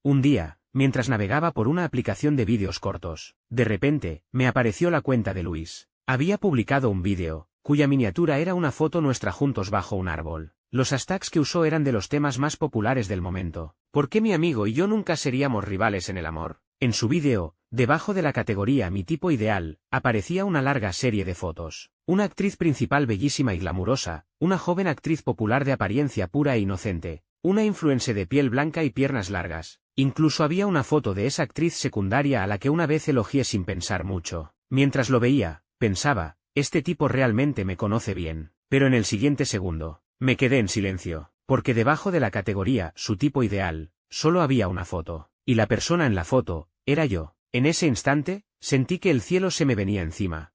Un día, mientras navegaba por una aplicación de vídeos cortos, de repente, me apareció la cuenta de Luis. Había publicado un vídeo, cuya miniatura era una foto nuestra juntos bajo un árbol. Los hashtags que usó eran de los temas más populares del momento. ¿Por qué mi amigo y yo nunca seríamos rivales en el amor? En su vídeo, debajo de la categoría Mi tipo ideal, aparecía una larga serie de fotos. Una actriz principal bellísima y glamurosa, una joven actriz popular de apariencia pura e inocente, una influencer de piel blanca y piernas largas. Incluso había una foto de esa actriz secundaria a la que una vez elogié sin pensar mucho. Mientras lo veía, pensaba, este tipo realmente me conoce bien. Pero en el siguiente segundo, me quedé en silencio, porque debajo de la categoría Su tipo ideal, solo había una foto, y la persona en la foto, era yo. En ese instante, sentí que el cielo se me venía encima.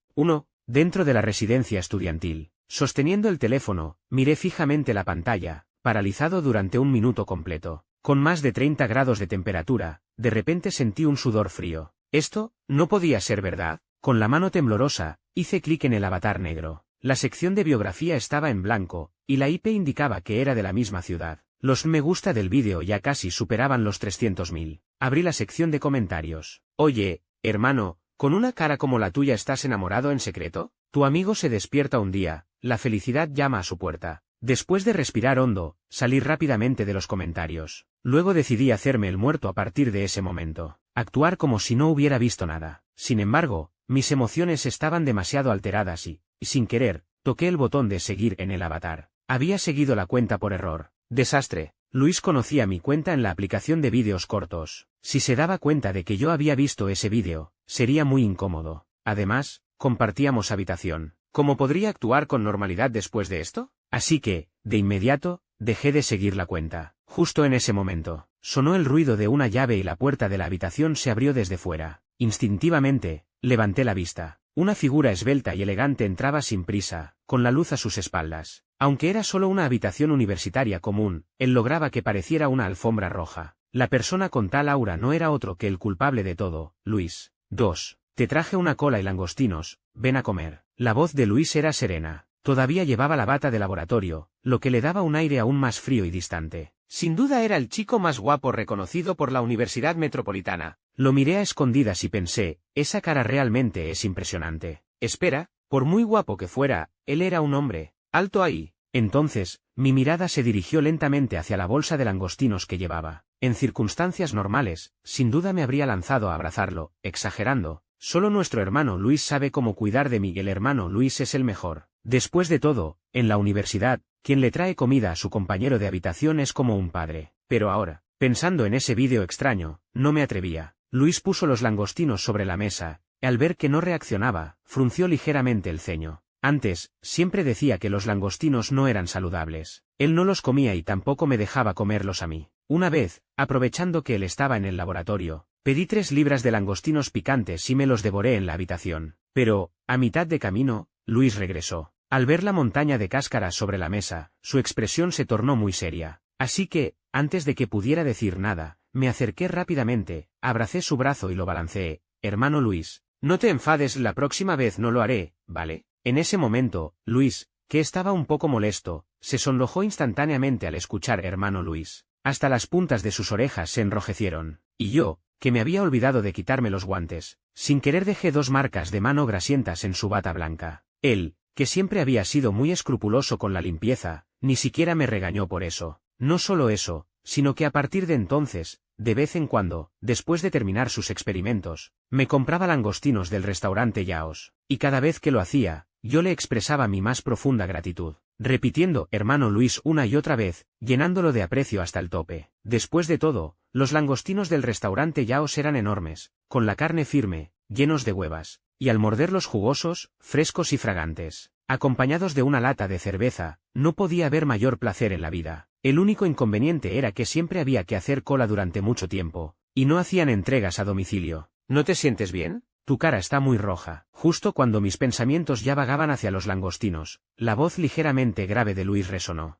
Dentro de la residencia estudiantil, sosteniendo el teléfono, miré fijamente la pantalla, paralizado durante un minuto completo. Con más de 30 grados de temperatura, de repente sentí un sudor frío. Esto, no podía ser verdad. Con la mano temblorosa, hice clic en el avatar negro. La sección de biografía estaba en blanco, y la IP indicaba que era de la misma ciudad. Los me gusta del vídeo ya casi superaban los 300.000. Abrí la sección de comentarios. Oye, hermano, ¿con una cara como la tuya estás enamorado en secreto? Tu amigo se despierta un día, la felicidad llama a su puerta. Después de respirar hondo, salí rápidamente de los comentarios. Luego decidí hacerme el muerto a partir de ese momento. Actuar como si no hubiera visto nada. Sin embargo, mis emociones estaban demasiado alteradas y, sin querer, toqué el botón de seguir en el avatar. Había seguido la cuenta por error. Desastre. Luis conocía mi cuenta en la aplicación de vídeos cortos. Si se daba cuenta de que yo había visto ese vídeo, sería muy incómodo. Además, compartíamos habitación. ¿Cómo podría actuar con normalidad después de esto? Así que, de inmediato, dejé de seguir la cuenta. Justo en ese momento, sonó el ruido de una llave y la puerta de la habitación se abrió desde fuera. Instintivamente, levanté la vista. Una figura esbelta y elegante entraba sin prisa, con la luz a sus espaldas. Aunque era solo una habitación universitaria común, él lograba que pareciera una alfombra roja. La persona con tal aura no era otro que el culpable de todo, Luis. 2. Te traje una cola y langostinos, ven a comer. La voz de Luis era serena. Todavía llevaba la bata de laboratorio, lo que le daba un aire aún más frío y distante. Sin duda era el chico más guapo reconocido por la Universidad Metropolitana. Lo miré a escondidas y pensé, esa cara realmente es impresionante. Espera, por muy guapo que fuera, él era un hombre. Alto ahí. Entonces, mi mirada se dirigió lentamente hacia la bolsa de langostinos que llevaba. En circunstancias normales, sin duda me habría lanzado a abrazarlo, exagerando. Solo nuestro hermano Luis sabe cómo cuidar de mí, el hermano Luis es el mejor. Después de todo, en la universidad, quien le trae comida a su compañero de habitación es como un padre. Pero ahora, pensando en ese vídeo extraño, no me atrevía. Luis puso los langostinos sobre la mesa, y al ver que no reaccionaba, frunció ligeramente el ceño. Antes, siempre decía que los langostinos no eran saludables. Él no los comía y tampoco me dejaba comerlos a mí. Una vez, aprovechando que él estaba en el laboratorio, pedí 3 libras de langostinos picantes y me los devoré en la habitación. Pero, a mitad de camino, Luis regresó. Al ver la montaña de cáscaras sobre la mesa, su expresión se tornó muy seria. Así que, antes de que pudiera decir nada, me acerqué rápidamente, abracé su brazo y lo balanceé. Hermano Luis, no te enfades, la próxima vez no lo haré, ¿vale? En ese momento, Luis, que estaba un poco molesto, se sonrojó instantáneamente al escuchar hermano Luis. Hasta las puntas de sus orejas se enrojecieron. Y yo, que me había olvidado de quitarme los guantes, sin querer dejé 2 marcas de mano grasientas en su bata blanca. Él, que siempre había sido muy escrupuloso con la limpieza, ni siquiera me regañó por eso. No solo eso, sino que a partir de entonces, de vez en cuando, después de terminar sus experimentos, me compraba langostinos del restaurante Yaos. Y cada vez que lo hacía, yo le expresaba mi más profunda gratitud, repitiendo hermano Luis una y otra vez, llenándolo de aprecio hasta el tope. Después de todo, los langostinos del restaurante Yaos eran enormes, con la carne firme, llenos de huevas, y al morderlos jugosos, frescos y fragantes, acompañados de una lata de cerveza, no podía haber mayor placer en la vida. El único inconveniente era que siempre había que hacer cola durante mucho tiempo, y no hacían entregas a domicilio. ¿No te sientes bien? Tu cara está muy roja. Justo cuando mis pensamientos ya vagaban hacia los langostinos, la voz ligeramente grave de Luis resonó.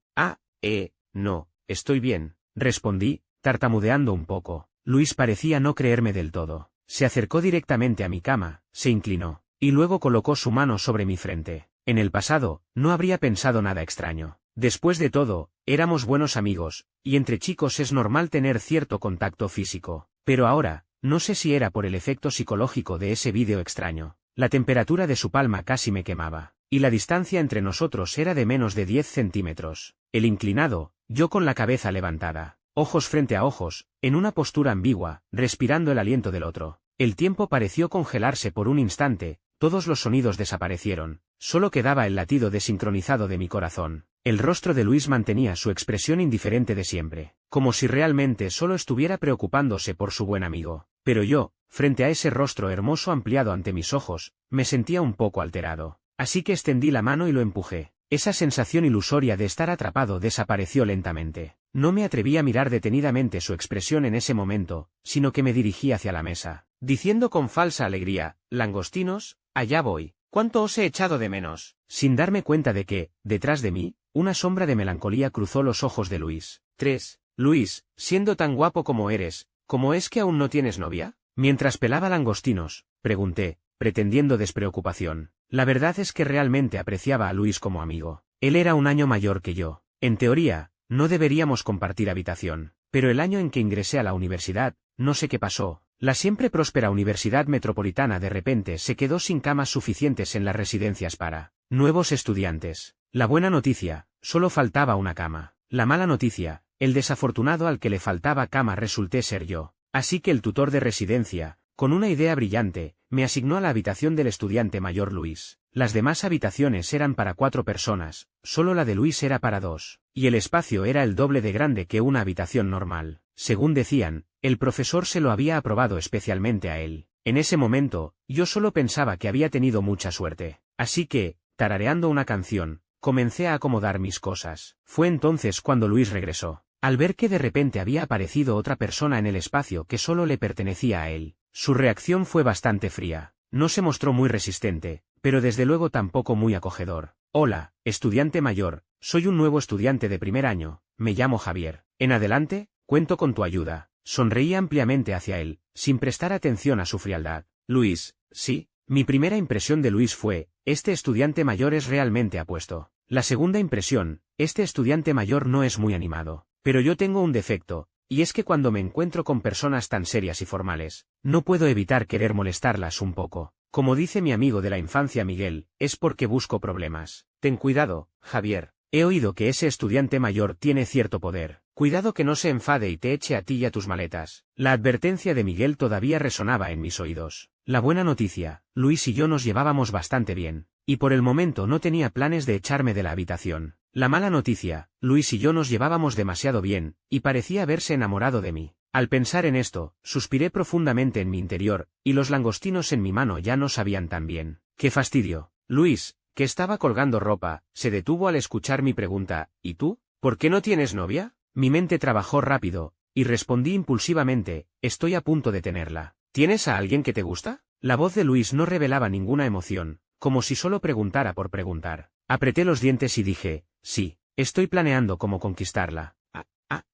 No, estoy bien, respondí, tartamudeando un poco. Luis parecía no creerme del todo. Se acercó directamente a mi cama, se inclinó, y luego colocó su mano sobre mi frente. En el pasado, no habría pensado nada extraño. Después de todo, éramos buenos amigos, y entre chicos es normal tener cierto contacto físico. Pero ahora, no sé si era por el efecto psicológico de ese vídeo extraño. La temperatura de su palma casi me quemaba, y la distancia entre nosotros era de menos de 10 centímetros. Él inclinado, yo con la cabeza levantada, ojos frente a ojos, en una postura ambigua, respirando el aliento del otro. El tiempo pareció congelarse por un instante, todos los sonidos desaparecieron, solo quedaba el latido desincronizado de mi corazón. El rostro de Luis mantenía su expresión indiferente de siempre, como si realmente solo estuviera preocupándose por su buen amigo. Pero yo, frente a ese rostro hermoso ampliado ante mis ojos, me sentía un poco alterado. Así que extendí la mano y lo empujé. Esa sensación ilusoria de estar atrapado desapareció lentamente. No me atreví a mirar detenidamente su expresión en ese momento, sino que me dirigí hacia la mesa, diciendo con falsa alegría: «Langostinos, allá voy. ¿Cuánto os he echado de menos?», sin darme cuenta de que, detrás de mí, una sombra de melancolía cruzó los ojos de Luis. 3. Luis, siendo tan guapo como eres, ¿cómo es que aún no tienes novia? Mientras pelaba langostinos, pregunté, pretendiendo despreocupación. La verdad es que realmente apreciaba a Luis como amigo. Él era un año mayor que yo. En teoría, no deberíamos compartir habitación, pero el año en que ingresé a la universidad, no sé qué pasó. La siempre próspera Universidad Metropolitana de repente se quedó sin camas suficientes en las residencias para nuevos estudiantes. La buena noticia, solo faltaba una cama. La mala noticia, el desafortunado al que le faltaba cama resulté ser yo. Así que el tutor de residencia, con una idea brillante, me asignó a la habitación del estudiante mayor Luis. Las demás habitaciones eran para 4 personas, solo la de Luis era para 2, y el espacio era el doble de grande que una habitación normal. Según decían, el profesor se lo había aprobado especialmente a él. En ese momento, yo solo pensaba que había tenido mucha suerte. Así que, tarareando una canción, comencé a acomodar mis cosas. Fue entonces cuando Luis regresó. Al ver que de repente había aparecido otra persona en el espacio que solo le pertenecía a él, su reacción fue bastante fría. No se mostró muy resistente, pero desde luego tampoco muy acogedor. «Hola, estudiante mayor, soy un nuevo estudiante de primer año, me llamo Javier. En adelante, cuento con tu ayuda». Sonreí ampliamente hacia él, sin prestar atención a su frialdad. «Luis, sí». Mi primera impresión de Luis fue: este estudiante mayor es realmente apuesto. La segunda impresión: este estudiante mayor no es muy animado. Pero yo tengo un defecto, y es que cuando me encuentro con personas tan serias y formales, no puedo evitar querer molestarlas un poco. Como dice mi amigo de la infancia Miguel, es porque busco problemas. Ten cuidado, Javier. He oído que ese estudiante mayor tiene cierto poder. Cuidado que no se enfade y te eche a ti y a tus maletas. La advertencia de Miguel todavía resonaba en mis oídos. La buena noticia: Luis y yo nos llevábamos bastante bien, y por el momento no tenía planes de echarme de la habitación. La mala noticia: Luis y yo nos llevábamos demasiado bien, y parecía haberse enamorado de mí. Al pensar en esto, suspiré profundamente en mi interior, y los langostinos en mi mano ya no sabían tan bien. ¡Qué fastidio! Luis, que estaba colgando ropa, se detuvo al escuchar mi pregunta: ¿y tú? ¿Por qué no tienes novia? Mi mente trabajó rápido, y respondí impulsivamente: estoy a punto de tenerla. ¿Tienes a alguien que te gusta? La voz de Luis no revelaba ninguna emoción, como si solo preguntara por preguntar. Apreté los dientes y dije: sí, estoy planeando cómo conquistarla.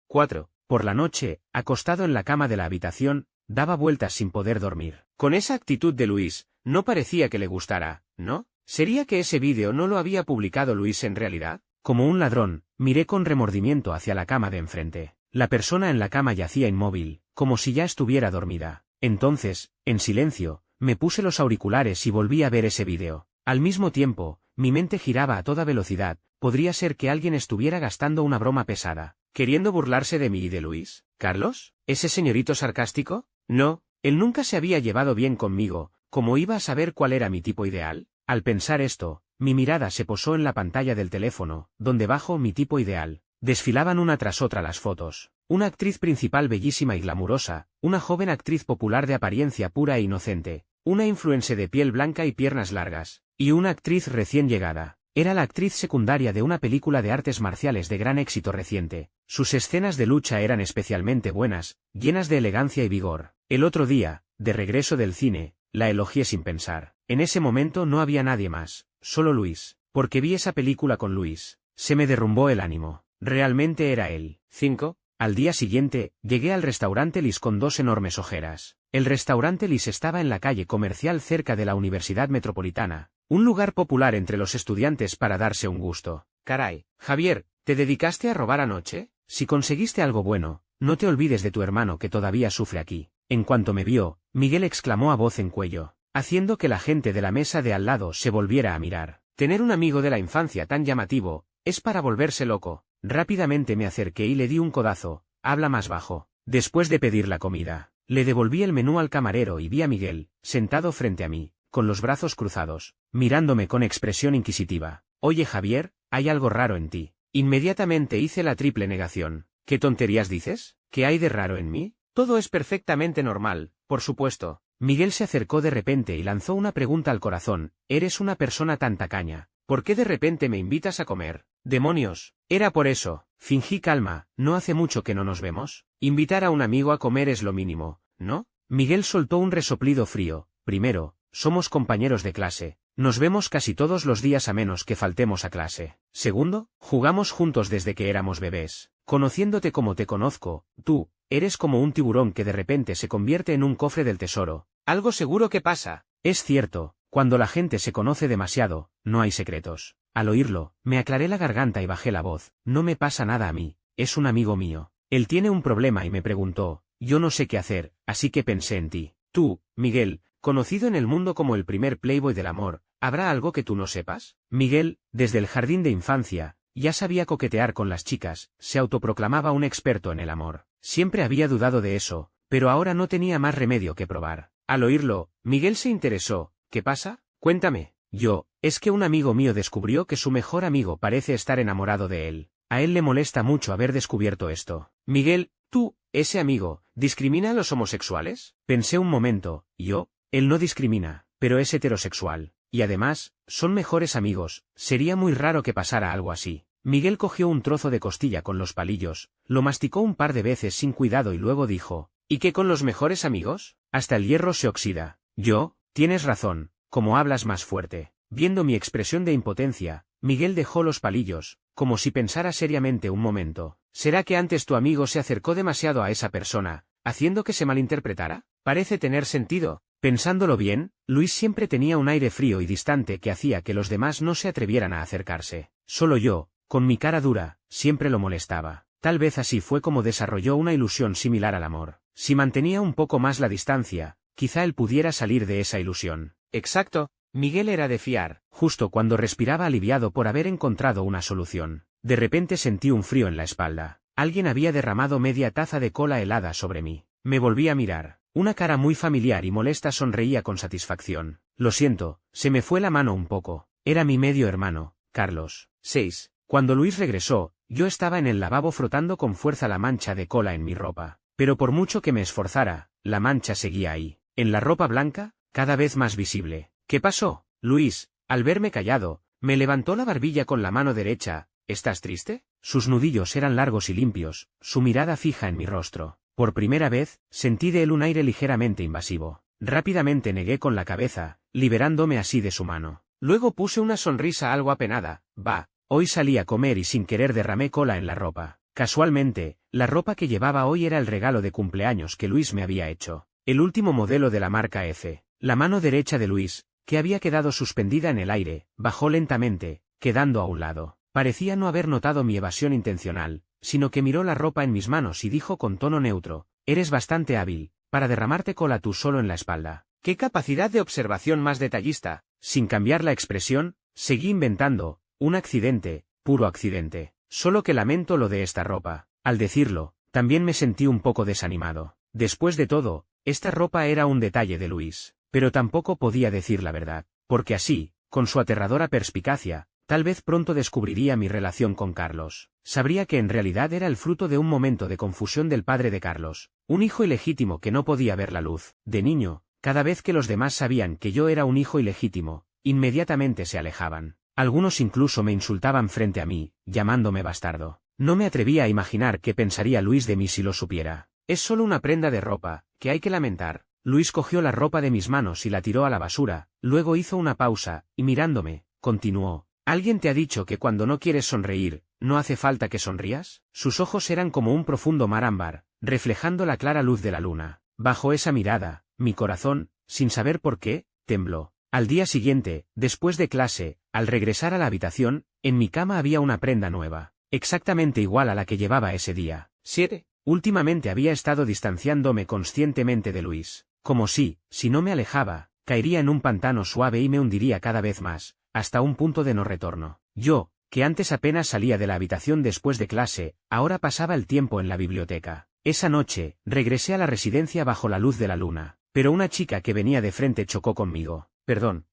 4. Por la noche, acostado en la cama de la habitación, daba vueltas sin poder dormir. Con esa actitud de Luis, no parecía que le gustara, ¿no? ¿Sería que ese vídeo no lo había publicado Luis en realidad? Como un ladrón, miré con remordimiento hacia la cama de enfrente. La persona en la cama yacía inmóvil, como si ya estuviera dormida. Entonces, en silencio, me puse los auriculares y volví a ver ese vídeo. Al mismo tiempo, mi mente giraba a toda velocidad. Podría ser que alguien estuviera gastando una broma pesada, queriendo burlarse de mí y de Luis. ¿Carlos? ¿Ese señorito sarcástico? No, él nunca se había llevado bien conmigo. ¿Cómo iba a saber cuál era mi tipo ideal? Al pensar esto, mi mirada se posó en la pantalla del teléfono, donde bajo mi tipo ideal desfilaban una tras otra las fotos. Una actriz principal bellísima y glamurosa, una joven actriz popular de apariencia pura e inocente, una influencer de piel blanca y piernas largas, y una actriz recién llegada. Era la actriz secundaria de una película de artes marciales de gran éxito reciente. Sus escenas de lucha eran especialmente buenas, llenas de elegancia y vigor. El otro día, de regreso del cine, la elogié sin pensar. En ese momento no había nadie más, solo Luis, porque vi esa película con Luis. Se me derrumbó el ánimo. Realmente era él. 5. Al día siguiente, llegué al restaurante Lis con 2 enormes ojeras. El restaurante Lis estaba en la calle comercial cerca de la Universidad Metropolitana, un lugar popular entre los estudiantes para darse un gusto. Caray, Javier, ¿Te dedicaste a robar anoche? Si conseguiste algo bueno, no te olvides de tu hermano que todavía sufre aquí. En cuanto me vio, Miguel exclamó a voz en cuello, haciendo que la gente de la mesa de al lado se volviera a mirar. Tener un amigo de la infancia tan llamativo, es para volverse loco. Rápidamente me acerqué y le di un codazo. Habla más bajo. Después de pedir la comida, le devolví el menú al camarero y vi a Miguel, sentado frente a mí, con los brazos cruzados, mirándome con expresión inquisitiva. Oye Javier, hay algo raro en ti. Inmediatamente hice la triple negación. ¿Qué tonterías dices? ¿Qué hay de raro en mí? Todo es perfectamente normal, por supuesto. Miguel se acercó de repente y lanzó una pregunta al corazón. Eres una persona tan tacaña. ¿Por qué de repente me invitas a comer? ¡Demonios! Era por eso. Fingí calma. No hace mucho que no nos vemos. Invitar a un amigo a comer es lo mínimo, ¿no? Miguel soltó un resoplido frío. Primero, somos compañeros de clase. Nos vemos casi todos los días a menos que faltemos a clase. Segundo, jugamos juntos desde que éramos bebés. Conociéndote como te conozco, tú, eres como un tiburón que de repente se convierte en un cofre del tesoro. Algo seguro que pasa. Es cierto, cuando la gente se conoce demasiado, no hay secretos. Al oírlo, me aclaré la garganta y bajé la voz. No me pasa nada a mí, es un amigo mío. Él tiene un problema y me preguntó. Yo no sé qué hacer, así que pensé en ti. Tú, Miguel, conocido en el mundo como el primer playboy del amor, ¿habrá algo que tú no sepas? Miguel, desde el jardín de infancia, ya sabía coquetear con las chicas, se autoproclamaba un experto en el amor. Siempre había dudado de eso, pero ahora no tenía más remedio que probar. Al oírlo, Miguel se interesó. ¿Qué pasa? Cuéntame. Es que un amigo mío descubrió que su mejor amigo parece estar enamorado de él. A él le molesta mucho haber descubierto esto. Miguel, tú, ese amigo, ¿discrimina a los homosexuales? Pensé un momento. Él no discrimina, pero es heterosexual. Y además, son mejores amigos, sería muy raro que pasara algo así. Miguel cogió un trozo de costilla con los palillos, lo masticó un par de veces sin cuidado y luego dijo, ¿y qué con los mejores amigos? Hasta el hierro se oxida. Tienes razón, como hablas más fuerte. Viendo mi expresión de impotencia, Miguel dejó los palillos, como si pensara seriamente un momento. ¿Será que antes tu amigo se acercó demasiado a esa persona, haciendo que se malinterpretara? Parece tener sentido. Pensándolo bien, Luis siempre tenía un aire frío y distante que hacía que los demás no se atrevieran a acercarse. Solo yo, con mi cara dura, siempre lo molestaba. Tal vez así fue como desarrolló una ilusión similar al amor. Si mantenía un poco más la distancia, quizá él pudiera salir de esa ilusión. Exacto, Miguel era de fiar. Justo cuando respiraba aliviado por haber encontrado una solución, de repente sentí un frío en la espalda. Alguien había derramado media taza de cola helada sobre mí. Me volví a mirar. Una cara muy familiar y molesta sonreía con satisfacción. Lo siento, se me fue la mano un poco. Era mi medio hermano, Carlos. 6. Cuando Luis regresó, yo estaba en el lavabo frotando con fuerza la mancha de cola en mi ropa. Pero por mucho que me esforzara, la mancha seguía ahí. En la ropa blanca, cada vez más visible. ¿Qué pasó? Luis, al verme callado, me levantó la barbilla con la mano derecha. ¿Estás triste? Sus nudillos eran largos y limpios, su mirada fija en mi rostro. Por primera vez, sentí de él un aire ligeramente invasivo. Rápidamente negué con la cabeza, liberándome así de su mano. Luego puse una sonrisa algo apenada. Hoy salí a comer y sin querer derramé cola en la ropa. Casualmente, la ropa que llevaba hoy era el regalo de cumpleaños que Luis me había hecho. El último modelo de la marca F. La mano derecha de Luis, que había quedado suspendida en el aire, bajó lentamente, quedando a un lado. Parecía no haber notado mi evasión intencional, sino que miró la ropa en mis manos y dijo con tono neutro, eres bastante hábil, para derramarte cola tú solo en la espalda. ¡Qué capacidad de observación más detallista! Sin cambiar la expresión, seguí inventando, un accidente, puro accidente. Solo que lamento lo de esta ropa. Al decirlo, también me sentí un poco desanimado. Después de todo, esta ropa era un detalle de Luis. Pero tampoco podía decir la verdad, porque así, con su aterradora perspicacia, tal vez pronto descubriría mi relación con Carlos. Sabría que en realidad era el fruto de un momento de confusión del padre de Carlos, un hijo ilegítimo que no podía ver la luz. De niño, cada vez que los demás sabían que yo era un hijo ilegítimo, inmediatamente se alejaban. Algunos incluso me insultaban frente a mí, llamándome bastardo. No me atrevía a imaginar qué pensaría Luis de mí si lo supiera. Es solo una prenda de ropa, que hay que lamentar. Luis cogió la ropa de mis manos y la tiró a la basura, luego hizo una pausa, y mirándome, continuó. ¿Alguien te ha dicho que cuando no quieres sonreír, no hace falta que sonrías? Sus ojos eran como un profundo mar ámbar, reflejando la clara luz de la luna. Bajo esa mirada, mi corazón, sin saber por qué, tembló. Al día siguiente, después de clase, al regresar a la habitación, en mi cama había una prenda nueva. exactamente igual a la que llevaba ese día. 7. Últimamente había estado distanciándome conscientemente de Luis, como si no me alejaba, caería en un pantano suave y me hundiría cada vez más, hasta un punto de no retorno. Yo, que antes apenas salía de la habitación después de clase, ahora pasaba el tiempo en la biblioteca. Esa noche, regresé a la residencia bajo la luz de la luna, pero una chica que venía de frente chocó conmigo. Perdón.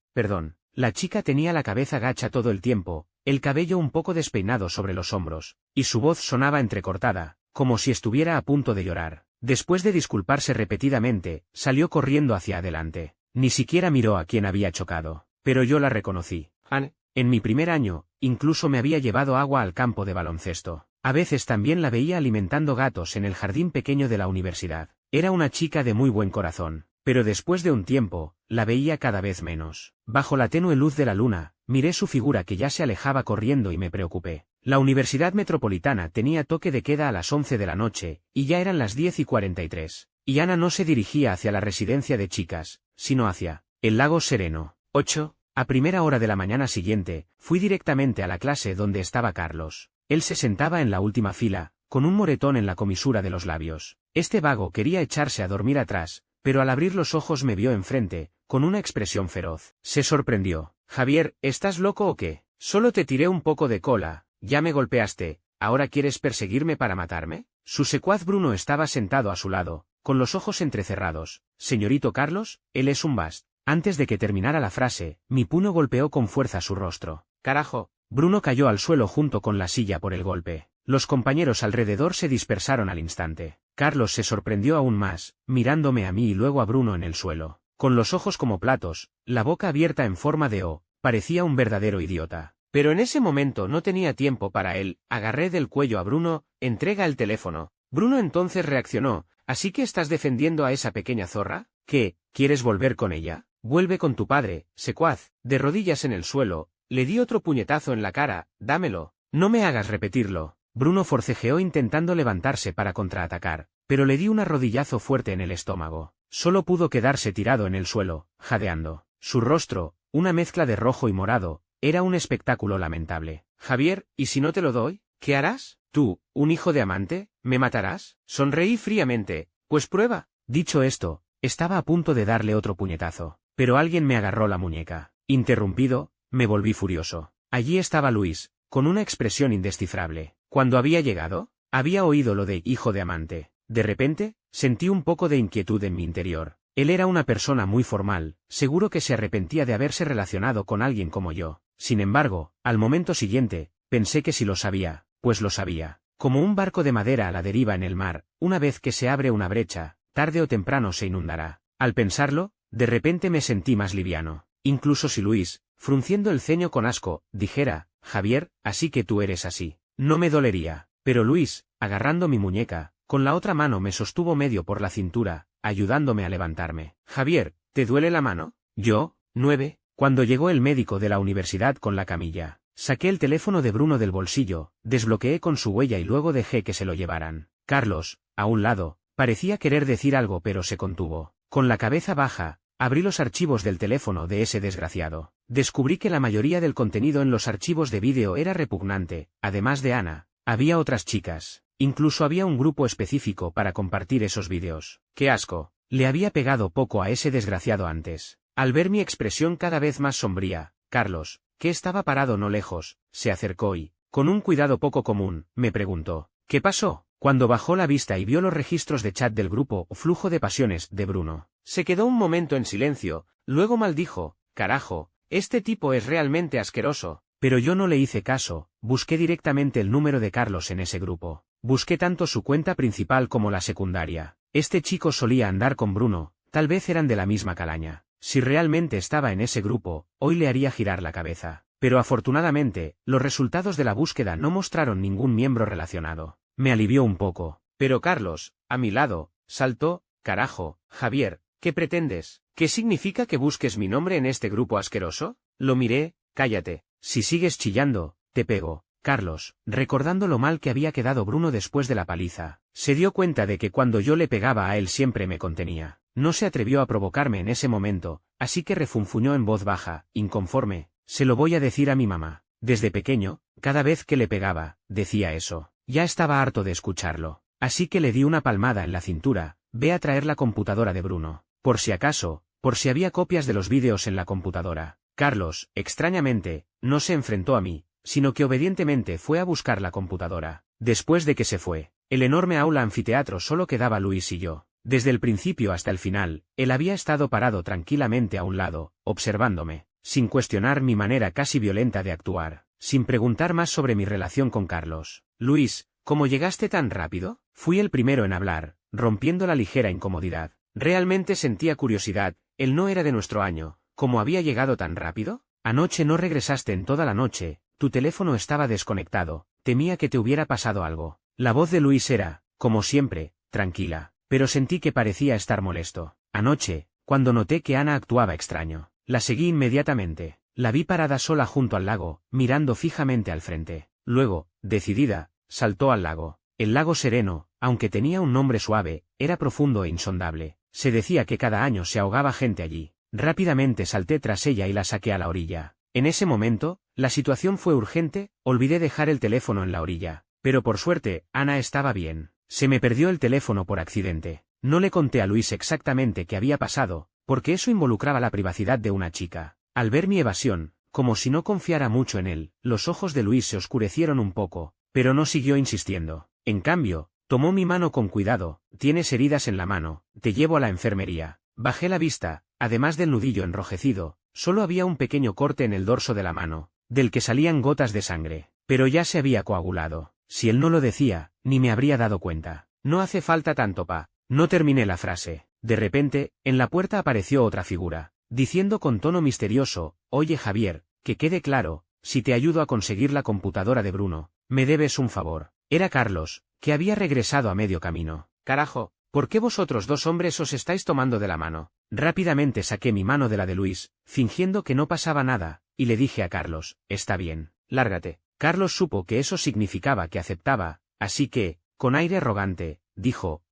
La chica tenía la cabeza gacha todo el tiempo, el cabello un poco despeinado sobre los hombros, y su voz sonaba entrecortada, como si estuviera a punto de llorar. Después de disculparse repetidamente, salió corriendo hacia adelante. Ni siquiera miró a quien había chocado, pero yo la reconocí. Anne. En mi primer año, incluso me había llevado agua al campo de baloncesto. A veces también la veía alimentando gatos en el jardín pequeño de la universidad. Era una chica de muy buen corazón, pero después de un tiempo, la veía cada vez menos. Bajo la tenue luz de la luna, miré su figura que ya se alejaba corriendo y me preocupé. La Universidad Metropolitana tenía toque de queda a las 11 de la noche, y ya eran las 10:43. Y Ana no se dirigía hacia la residencia de chicas, sino hacia el lago Sereno. 8. A primera hora de la mañana siguiente, fui directamente a la clase donde estaba Carlos. Él se sentaba en la última fila, con un moretón en la comisura de los labios. Este vago quería echarse a dormir atrás, pero al abrir los ojos me vio enfrente, con una expresión feroz. Se sorprendió. «Javier, ¿estás loco o qué? Solo te tiré un poco de cola, ya me golpeaste, ¿ahora quieres perseguirme para matarme?» Su secuaz Bruno estaba sentado a su lado, con los ojos entrecerrados. «Señorito Carlos, él es un bast». Antes de que terminara la frase, mi puño golpeó con fuerza su rostro. «Carajo». Bruno cayó al suelo junto con la silla por el golpe. Los compañeros alrededor se dispersaron al instante. Carlos se sorprendió aún más, mirándome a mí y luego a Bruno en el suelo. Con los ojos como platos, la boca abierta en forma de O, parecía un verdadero idiota. Pero en ese momento no tenía tiempo para él. Agarré del cuello a Bruno. «Entrega el teléfono». Bruno entonces reaccionó. «¿Así que estás defendiendo a esa pequeña zorra? ¿Qué, quieres volver con ella? Vuelve con tu padre, secuaz». De rodillas en el suelo, le di otro puñetazo en la cara. «Dámelo. No me hagas repetirlo». Bruno forcejeó intentando levantarse para contraatacar, pero le di un rodillazo fuerte en el estómago. Solo pudo quedarse tirado en el suelo, jadeando. Su rostro, una mezcla de rojo y morado, era un espectáculo lamentable. «Javier, ¿y si no te lo doy? ¿Qué harás? ¿Tú, un hijo de amante? ¿Me matarás?» Sonreí fríamente. «Pues prueba». Dicho esto, estaba a punto de darle otro puñetazo, pero alguien me agarró la muñeca. Interrumpido, me volví furioso. Allí estaba Luis, con una expresión indescifrable. Cuando había llegado, había oído lo de hijo de amante. De repente, sentí un poco de inquietud en mi interior. Él era una persona muy formal, seguro que se arrepentía de haberse relacionado con alguien como yo. Sin embargo, al momento siguiente, pensé que si lo sabía, pues lo sabía. Como un barco de madera a la deriva en el mar, una vez que se abre una brecha, tarde o temprano se inundará. Al pensarlo, de repente me sentí más liviano. Incluso si Luis, frunciendo el ceño con asco, dijera, «Javier, así que tú eres así». No me dolería. Pero Luis, agarrando mi muñeca, con la otra mano me sostuvo medio por la cintura, ayudándome a levantarme. «Javier, ¿te duele la mano?» Yo, 9. Cuando llegó el médico de la universidad con la camilla, saqué el teléfono de Bruno del bolsillo, desbloqueé con su huella y luego dejé que se lo llevaran. Carlos, a un lado, parecía querer decir algo pero se contuvo. Con la cabeza baja, abrí los archivos del teléfono de ese desgraciado. Descubrí que la mayoría del contenido en los archivos de vídeo era repugnante. Además de Ana, había otras chicas. Incluso había un grupo específico para compartir esos vídeos. ¡Qué asco! Le había pegado poco a ese desgraciado antes. Al ver mi expresión cada vez más sombría, Carlos, que estaba parado no lejos, se acercó y, con un cuidado poco común, me preguntó, «¿Qué pasó?». Cuando bajó la vista y vio los registros de chat del grupo Flujo de Pasiones de Bruno, se quedó un momento en silencio, luego maldijo, «Carajo, este tipo es realmente asqueroso». Pero yo no le hice caso, busqué directamente el número de Carlos en ese grupo. Busqué tanto su cuenta principal como la secundaria. Este chico solía andar con Bruno, tal vez eran de la misma calaña. Si realmente estaba en ese grupo, hoy le haría girar la cabeza. Pero afortunadamente, los resultados de la búsqueda no mostraron ningún miembro relacionado. Me alivió un poco. Pero Carlos, a mi lado, saltó, «Carajo, Javier, ¿qué pretendes? ¿Qué significa que busques mi nombre en este grupo asqueroso?». Lo miré. «Cállate. Si sigues chillando, te pego». Carlos, recordando lo mal que había quedado Bruno después de la paliza, se dio cuenta de que cuando yo le pegaba a él siempre me contenía. No se atrevió a provocarme en ese momento, así que refunfuñó en voz baja, inconforme, «Se lo voy a decir a mi mamá». Desde pequeño, cada vez que le pegaba, decía eso. Ya estaba harto de escucharlo. Así que le di una palmada en la cintura. Ve a traer la computadora de Bruno. Por si acaso, por si había copias de los vídeos en la computadora. Carlos, extrañamente, no se enfrentó a mí, sino que obedientemente fue a buscar la computadora. Después de que se fue, el enorme aula anfiteatro solo quedaba Luis y yo. Desde el principio hasta el final, él había estado parado tranquilamente a un lado, observándome, sin cuestionar mi manera casi violenta de actuar, sin preguntar más sobre mi relación con Carlos. Luis, ¿cómo llegaste tan rápido? Fui el primero en hablar, rompiendo la ligera incomodidad. Realmente sentía curiosidad, él no era de nuestro año, ¿cómo había llegado tan rápido? Anoche no regresaste en toda la noche, tu teléfono estaba desconectado, temía que te hubiera pasado algo. La voz de Luis era, como siempre, tranquila, pero sentí que parecía estar molesto. Anoche, cuando noté que Ana actuaba extraño, la seguí inmediatamente. La vi parada sola junto al lago, mirando fijamente al frente. Luego, decidida, saltó al lago. El lago sereno, aunque tenía un nombre suave, era profundo e insondable. Se decía que cada año se ahogaba gente allí. Rápidamente salté tras ella y la saqué a la orilla. En ese momento, la situación fue urgente, olvidé dejar el teléfono en la orilla. Pero por suerte, Ana estaba bien. Se me perdió el teléfono por accidente. No le conté a Luis exactamente qué había pasado, porque eso involucraba la privacidad de una chica. Al ver mi evasión, como si no confiara mucho en él, los ojos de Luis se oscurecieron un poco, pero no siguió insistiendo. En cambio, tomó mi mano con cuidado. Tienes heridas en la mano, te llevo a la enfermería. Bajé la vista, además del nudillo enrojecido, solo había un pequeño corte en el dorso de la mano, del que salían gotas de sangre, pero ya se había coagulado. Si él no lo decía, ni me habría dado cuenta. No hace falta tanto pa. No terminé la frase. De repente, en la puerta apareció otra figura, diciendo con tono misterioso, oye Javier, que quede claro, si te ayudo a conseguir la computadora de Bruno, me debes un favor. Era Carlos, que había regresado a medio camino. Carajo, ¿por qué vosotros dos hombres os estáis tomando de la mano? Rápidamente saqué mi mano de la de Luis, fingiendo que no pasaba nada, y le dije a Carlos, está bien, lárgate. Carlos supo que eso significaba que aceptaba, así que, con aire arrogante, dijo,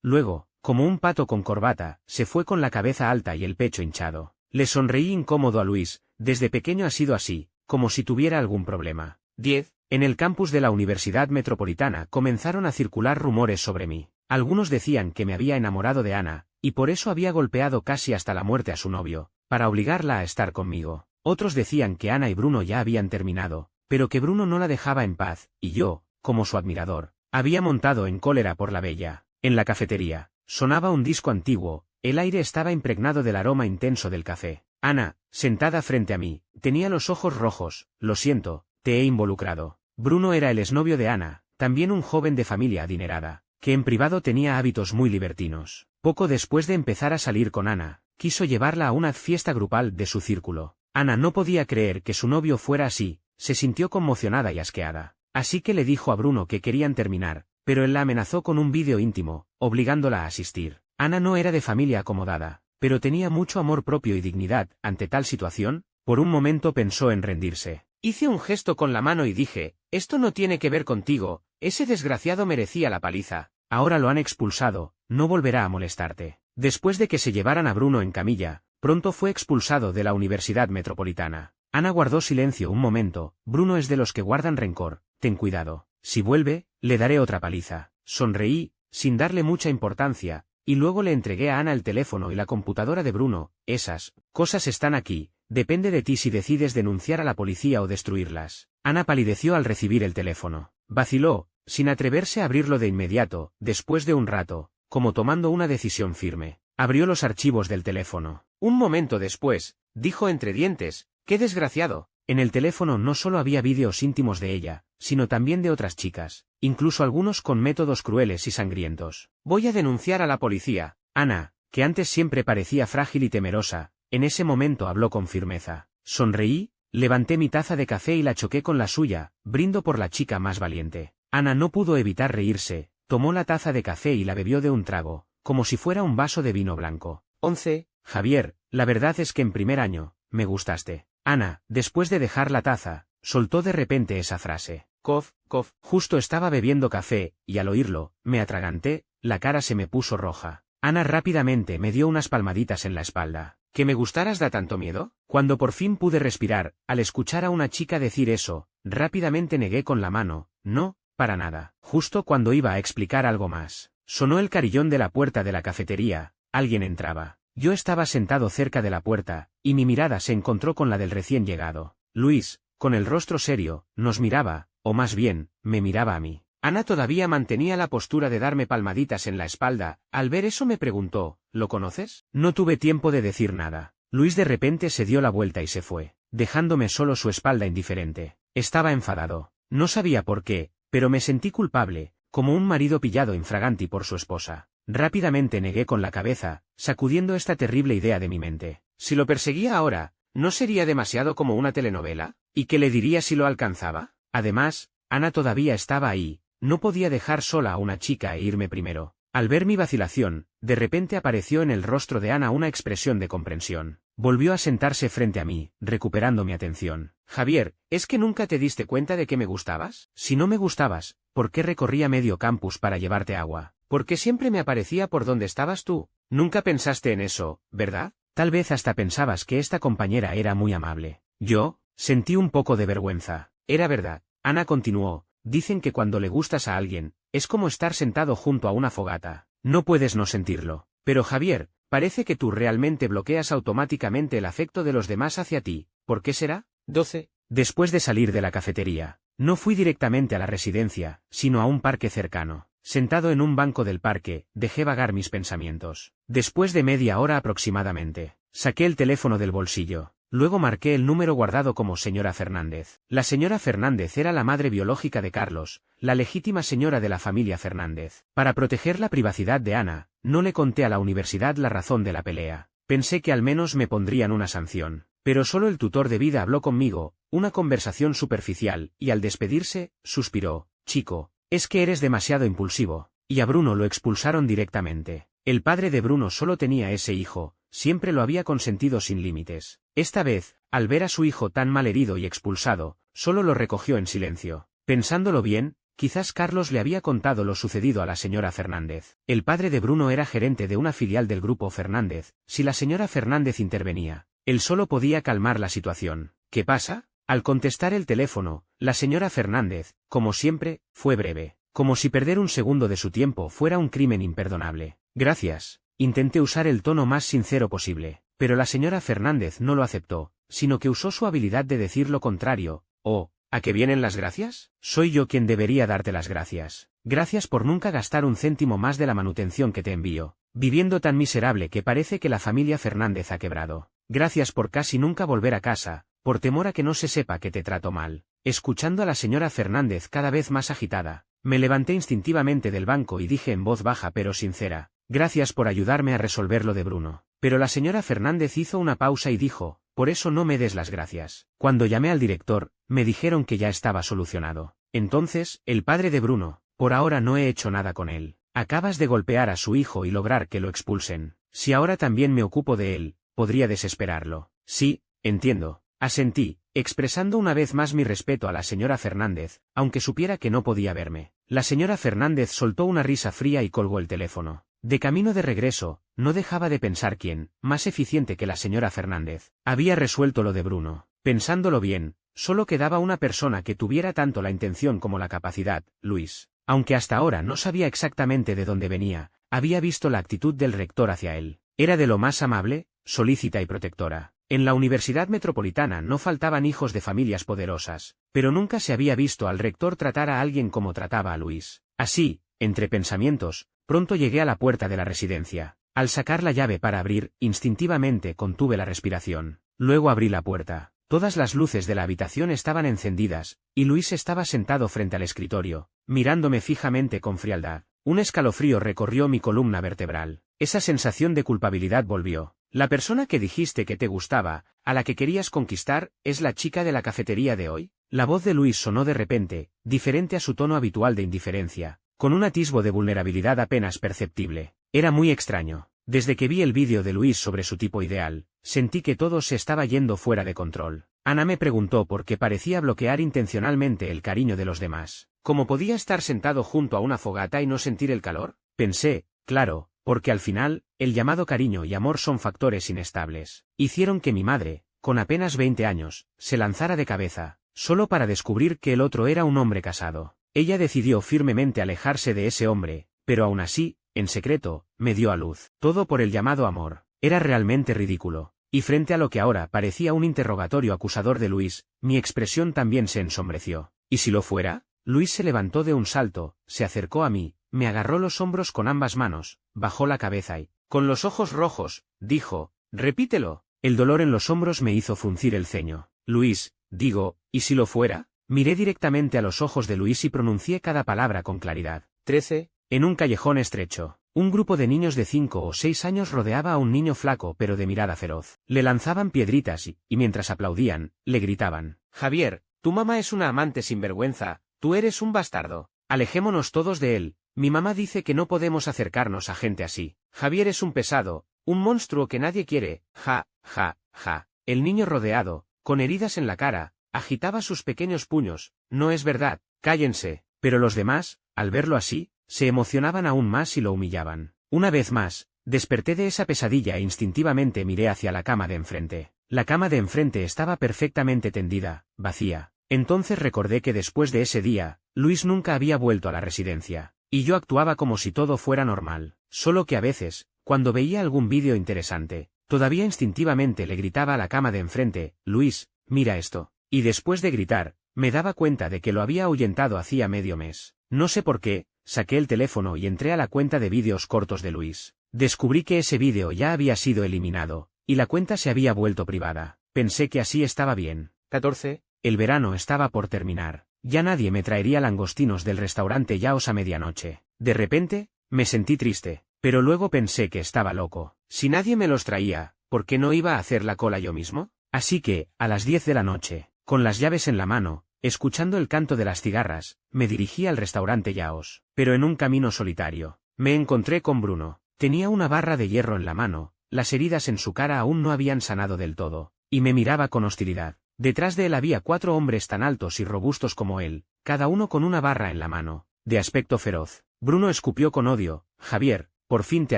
Luego, como un pato con corbata, se fue con la cabeza alta y el pecho hinchado. Le sonreí incómodo a Luis. Desde pequeño ha sido así, como si tuviera algún problema. 10. En el campus de la Universidad Metropolitana comenzaron a circular rumores sobre mí. Algunos decían que me había enamorado de Ana, y por eso había golpeado casi hasta la muerte a su novio, para obligarla a estar conmigo. Otros decían que Ana y Bruno ya habían terminado, pero que Bruno no la dejaba en paz, y yo, como su admirador, había montado en cólera por la bella. En la cafetería, sonaba un disco antiguo, el aire estaba impregnado del aroma intenso del café. Ana, sentada frente a mí, tenía los ojos rojos. Lo siento, te he involucrado. Bruno era el exnovio de Ana, también un joven de familia adinerada, que en privado tenía hábitos muy libertinos. Poco después de empezar a salir con Ana, quiso llevarla a una fiesta grupal de su círculo. Ana no podía creer que su novio fuera así, se sintió conmocionada y asqueada. Así que le dijo a Bruno que querían terminar, pero él la amenazó con un vídeo íntimo, obligándola a asistir. Ana no era de familia acomodada, pero tenía mucho amor propio y dignidad. Ante tal situación, por un momento pensó en rendirse. Hice un gesto con la mano y dije, esto no tiene que ver contigo, ese desgraciado merecía la paliza. Ahora lo han expulsado, no volverá a molestarte. Después de que se llevaran a Bruno en camilla, pronto fue expulsado de la Universidad Metropolitana. Ana guardó silencio un momento. Bruno es de los que guardan rencor, ten cuidado. Si vuelve, le daré otra paliza. Sonreí, sin darle mucha importancia, y luego le entregué a Ana el teléfono y la computadora de Bruno. Esas cosas están aquí, depende de ti si decides denunciar a la policía o destruirlas. Ana palideció al recibir el teléfono. Vaciló, sin atreverse a abrirlo de inmediato. Después de un rato, como tomando una decisión firme, abrió los archivos del teléfono. Un momento después, dijo entre dientes, ¡qué desgraciado! En el teléfono no solo había vídeos íntimos de ella, sino también de otras chicas, incluso algunos con métodos crueles y sangrientos. Voy a denunciar a la policía. Ana, que antes siempre parecía frágil y temerosa, en ese momento habló con firmeza. Sonreí, levanté mi taza de café y la choqué con la suya. Brindo por la chica más valiente. Ana no pudo evitar reírse, tomó la taza de café y la bebió de un trago, como si fuera un vaso de vino blanco. 11. Javier, la verdad es que en primer año, me gustaste. Ana, después de dejar la taza, soltó de repente esa frase. Cof, cof. Justo estaba bebiendo café, y al oírlo, me atraganté, la cara se me puso roja. Ana rápidamente me dio unas palmaditas en la espalda. ¿Que me gustaras da tanto miedo? Cuando por fin pude respirar, al escuchar a una chica decir eso, rápidamente negué con la mano, no, para nada. Justo cuando iba a explicar algo más, sonó el carillón de la puerta de la cafetería, alguien entraba. Yo estaba sentado cerca de la puerta, y mi mirada se encontró con la del recién llegado. Luis, con el rostro serio, nos miraba, o más bien, me miraba a mí. Ana todavía mantenía la postura de darme palmaditas en la espalda. Al ver eso me preguntó, ¿lo conoces? No tuve tiempo de decir nada. Luis de repente se dio la vuelta y se fue, dejándome solo su espalda indiferente. Estaba enfadado. No sabía por qué, pero me sentí culpable, como un marido pillado infraganti por su esposa. Rápidamente negué con la cabeza, sacudiendo esta terrible idea de mi mente. Si lo perseguía ahora, ¿no sería demasiado como una telenovela? ¿Y qué le diría si lo alcanzaba? Además, Ana todavía estaba ahí. No podía dejar sola a una chica e irme primero. Al ver mi vacilación, de repente apareció en el rostro de Ana una expresión de comprensión. Volvió a sentarse frente a mí, recuperando mi atención. Javier, ¿es que nunca te diste cuenta de que me gustabas? Si no me gustabas, ¿por qué recorría medio campus para llevarte agua? ¿Por qué siempre me aparecía por donde estabas tú? Nunca pensaste en eso, ¿verdad? Tal vez hasta pensabas que esta compañera era muy amable. Yo, sentí un poco de vergüenza. Era verdad. Ana continuó. Dicen que cuando le gustas a alguien, es como estar sentado junto a una fogata. No puedes no sentirlo. Pero Javier, parece que tú realmente bloqueas automáticamente el afecto de los demás hacia ti. ¿Por qué será? 12. Después de salir de la cafetería, no fui directamente a la residencia, sino a un parque cercano. Sentado en un banco del parque, dejé vagar mis pensamientos. Después de media hora aproximadamente, saqué el teléfono del bolsillo. Luego marqué el número guardado como señora Fernández. La señora Fernández era la madre biológica de Carlos, la legítima señora de la familia Fernández. Para proteger la privacidad de Ana, no le conté a la universidad la razón de la pelea. Pensé que al menos me pondrían una sanción. Pero solo el tutor de vida habló conmigo, una conversación superficial, y al despedirse, suspiró. Chico, es que eres demasiado impulsivo. Y a Bruno lo expulsaron directamente. El padre de Bruno solo tenía ese hijo. Siempre lo había consentido sin límites. Esta vez, al ver a su hijo tan mal herido y expulsado, solo lo recogió en silencio. Pensándolo bien, quizás Carlos le había contado lo sucedido a la señora Fernández. El padre de Bruno era gerente de una filial del grupo Fernández. Si la señora Fernández intervenía, él solo podía calmar la situación. ¿Qué pasa? Al contestar el teléfono, la señora Fernández, como siempre, fue breve. Como si perder un segundo de su tiempo fuera un crimen imperdonable. Gracias. Intenté usar el tono más sincero posible, pero la señora Fernández no lo aceptó, sino que usó su habilidad de decir lo contrario. Oh, ¿a qué vienen las gracias? Soy yo quien debería darte las gracias. Gracias por nunca gastar un céntimo más de la manutención que te envío, viviendo tan miserable que parece que la familia Fernández ha quebrado. Gracias por casi nunca volver a casa, por temor a que no se sepa que te trato mal. Escuchando a la señora Fernández cada vez más agitada, me levanté instintivamente del banco y dije en voz baja pero sincera. Gracias por ayudarme a resolver lo de Bruno. Pero la señora Fernández hizo una pausa y dijo, por eso no me des las gracias. Cuando llamé al director, me dijeron que ya estaba solucionado. Entonces, el padre de Bruno, por ahora no he hecho nada con él. Acabas de golpear a su hijo y lograr que lo expulsen. Si ahora también me ocupo de él, podría desesperarlo. Sí, entiendo. Asentí, expresando una vez más mi respeto a la señora Fernández, aunque supiera que no podía verme. La señora Fernández soltó una risa fría y colgó el teléfono. De camino de regreso, no dejaba de pensar quién, más eficiente que la señora Fernández, había resuelto lo de Bruno. Pensándolo bien, solo quedaba una persona que tuviera tanto la intención como la capacidad, Luis. Aunque hasta ahora no sabía exactamente de dónde venía, había visto la actitud del rector hacia él. Era de lo más amable, solícita y protectora. En la Universidad Metropolitana no faltaban hijos de familias poderosas, pero nunca se había visto al rector tratar a alguien como trataba a Luis. Así, entre pensamientos, pronto llegué a la puerta de la residencia. Al sacar la llave para abrir, instintivamente contuve la respiración. Luego abrí la puerta. Todas las luces de la habitación estaban encendidas, y Luis estaba sentado frente al escritorio, mirándome fijamente con frialdad. Un escalofrío recorrió mi columna vertebral. Esa sensación de culpabilidad volvió. La persona que dijiste que te gustaba, a la que querías conquistar, ¿es la chica de la cafetería de hoy? La voz de Luis sonó de repente, diferente a su tono habitual de indiferencia, con un atisbo de vulnerabilidad apenas perceptible. Era muy extraño. Desde que vi el vídeo de Luis sobre su tipo ideal, sentí que todo se estaba yendo fuera de control. Ana me preguntó por qué parecía bloquear intencionalmente el cariño de los demás. ¿Cómo podía estar sentado junto a una fogata y no sentir el calor? Pensé, claro, porque al final, el llamado cariño y amor son factores inestables. Hicieron que mi madre, con apenas 20 años, se lanzara de cabeza, solo para descubrir que el otro era un hombre casado. Ella decidió firmemente alejarse de ese hombre, pero aún así, en secreto, me dio a luz. Todo por el llamado amor. Era realmente ridículo. Y frente a lo que ahora parecía un interrogatorio acusador de Luis, mi expresión también se ensombreció. ¿Y si lo fuera? Luis se levantó de un salto, se acercó a mí, me agarró los hombros con ambas manos, bajó la cabeza y, con los ojos rojos, dijo, «Repítelo». El dolor en los hombros me hizo fruncir el ceño. Luis, digo, ¿y si lo fuera? Miré directamente a los ojos de Luis y pronuncié cada palabra con claridad. 13. En un callejón estrecho, un grupo de niños de 5 o 6 años rodeaba a un niño flaco pero de mirada feroz. Le lanzaban piedritas y mientras aplaudían, le gritaban, «Javier, tu mamá es una amante sinvergüenza, tú eres un bastardo. Alejémonos todos de él, mi mamá dice que no podemos acercarnos a gente así. Javier es un pesado, un monstruo que nadie quiere, ja, ja, ja». El niño rodeado, con heridas en la cara, agitaba sus pequeños puños. «No es verdad, cállense». Pero los demás, al verlo así, se emocionaban aún más y lo humillaban. Una vez más, desperté de esa pesadilla e instintivamente miré hacia la cama de enfrente. La cama de enfrente estaba perfectamente tendida, vacía. Entonces recordé que después de ese día, Luis nunca había vuelto a la residencia, y yo actuaba como si todo fuera normal, solo que a veces, cuando veía algún vídeo interesante, todavía instintivamente le gritaba a la cama de enfrente, «Luis, mira esto». Y después de gritar, me daba cuenta de que lo había ahuyentado hacía medio mes. No sé por qué, saqué el teléfono y entré a la cuenta de vídeos cortos de Luis. Descubrí que ese vídeo ya había sido eliminado, y la cuenta se había vuelto privada. Pensé que así estaba bien. 14. El verano estaba por terminar. Ya nadie me traería langostinos del restaurante Yaos a medianoche. De repente, me sentí triste, pero luego pensé que estaba loco. Si nadie me los traía, ¿por qué no iba a hacer la cola yo mismo? Así que, a las 10 de la noche, con las llaves en la mano, escuchando el canto de las cigarras, me dirigí al restaurante Yaos. Pero en un camino solitario, me encontré con Bruno. Tenía una barra de hierro en la mano, las heridas en su cara aún no habían sanado del todo, y me miraba con hostilidad. Detrás de él había 4 hombres tan altos y robustos como él, cada uno con una barra en la mano, de aspecto feroz. Bruno escupió con odio, «Javier, por fin te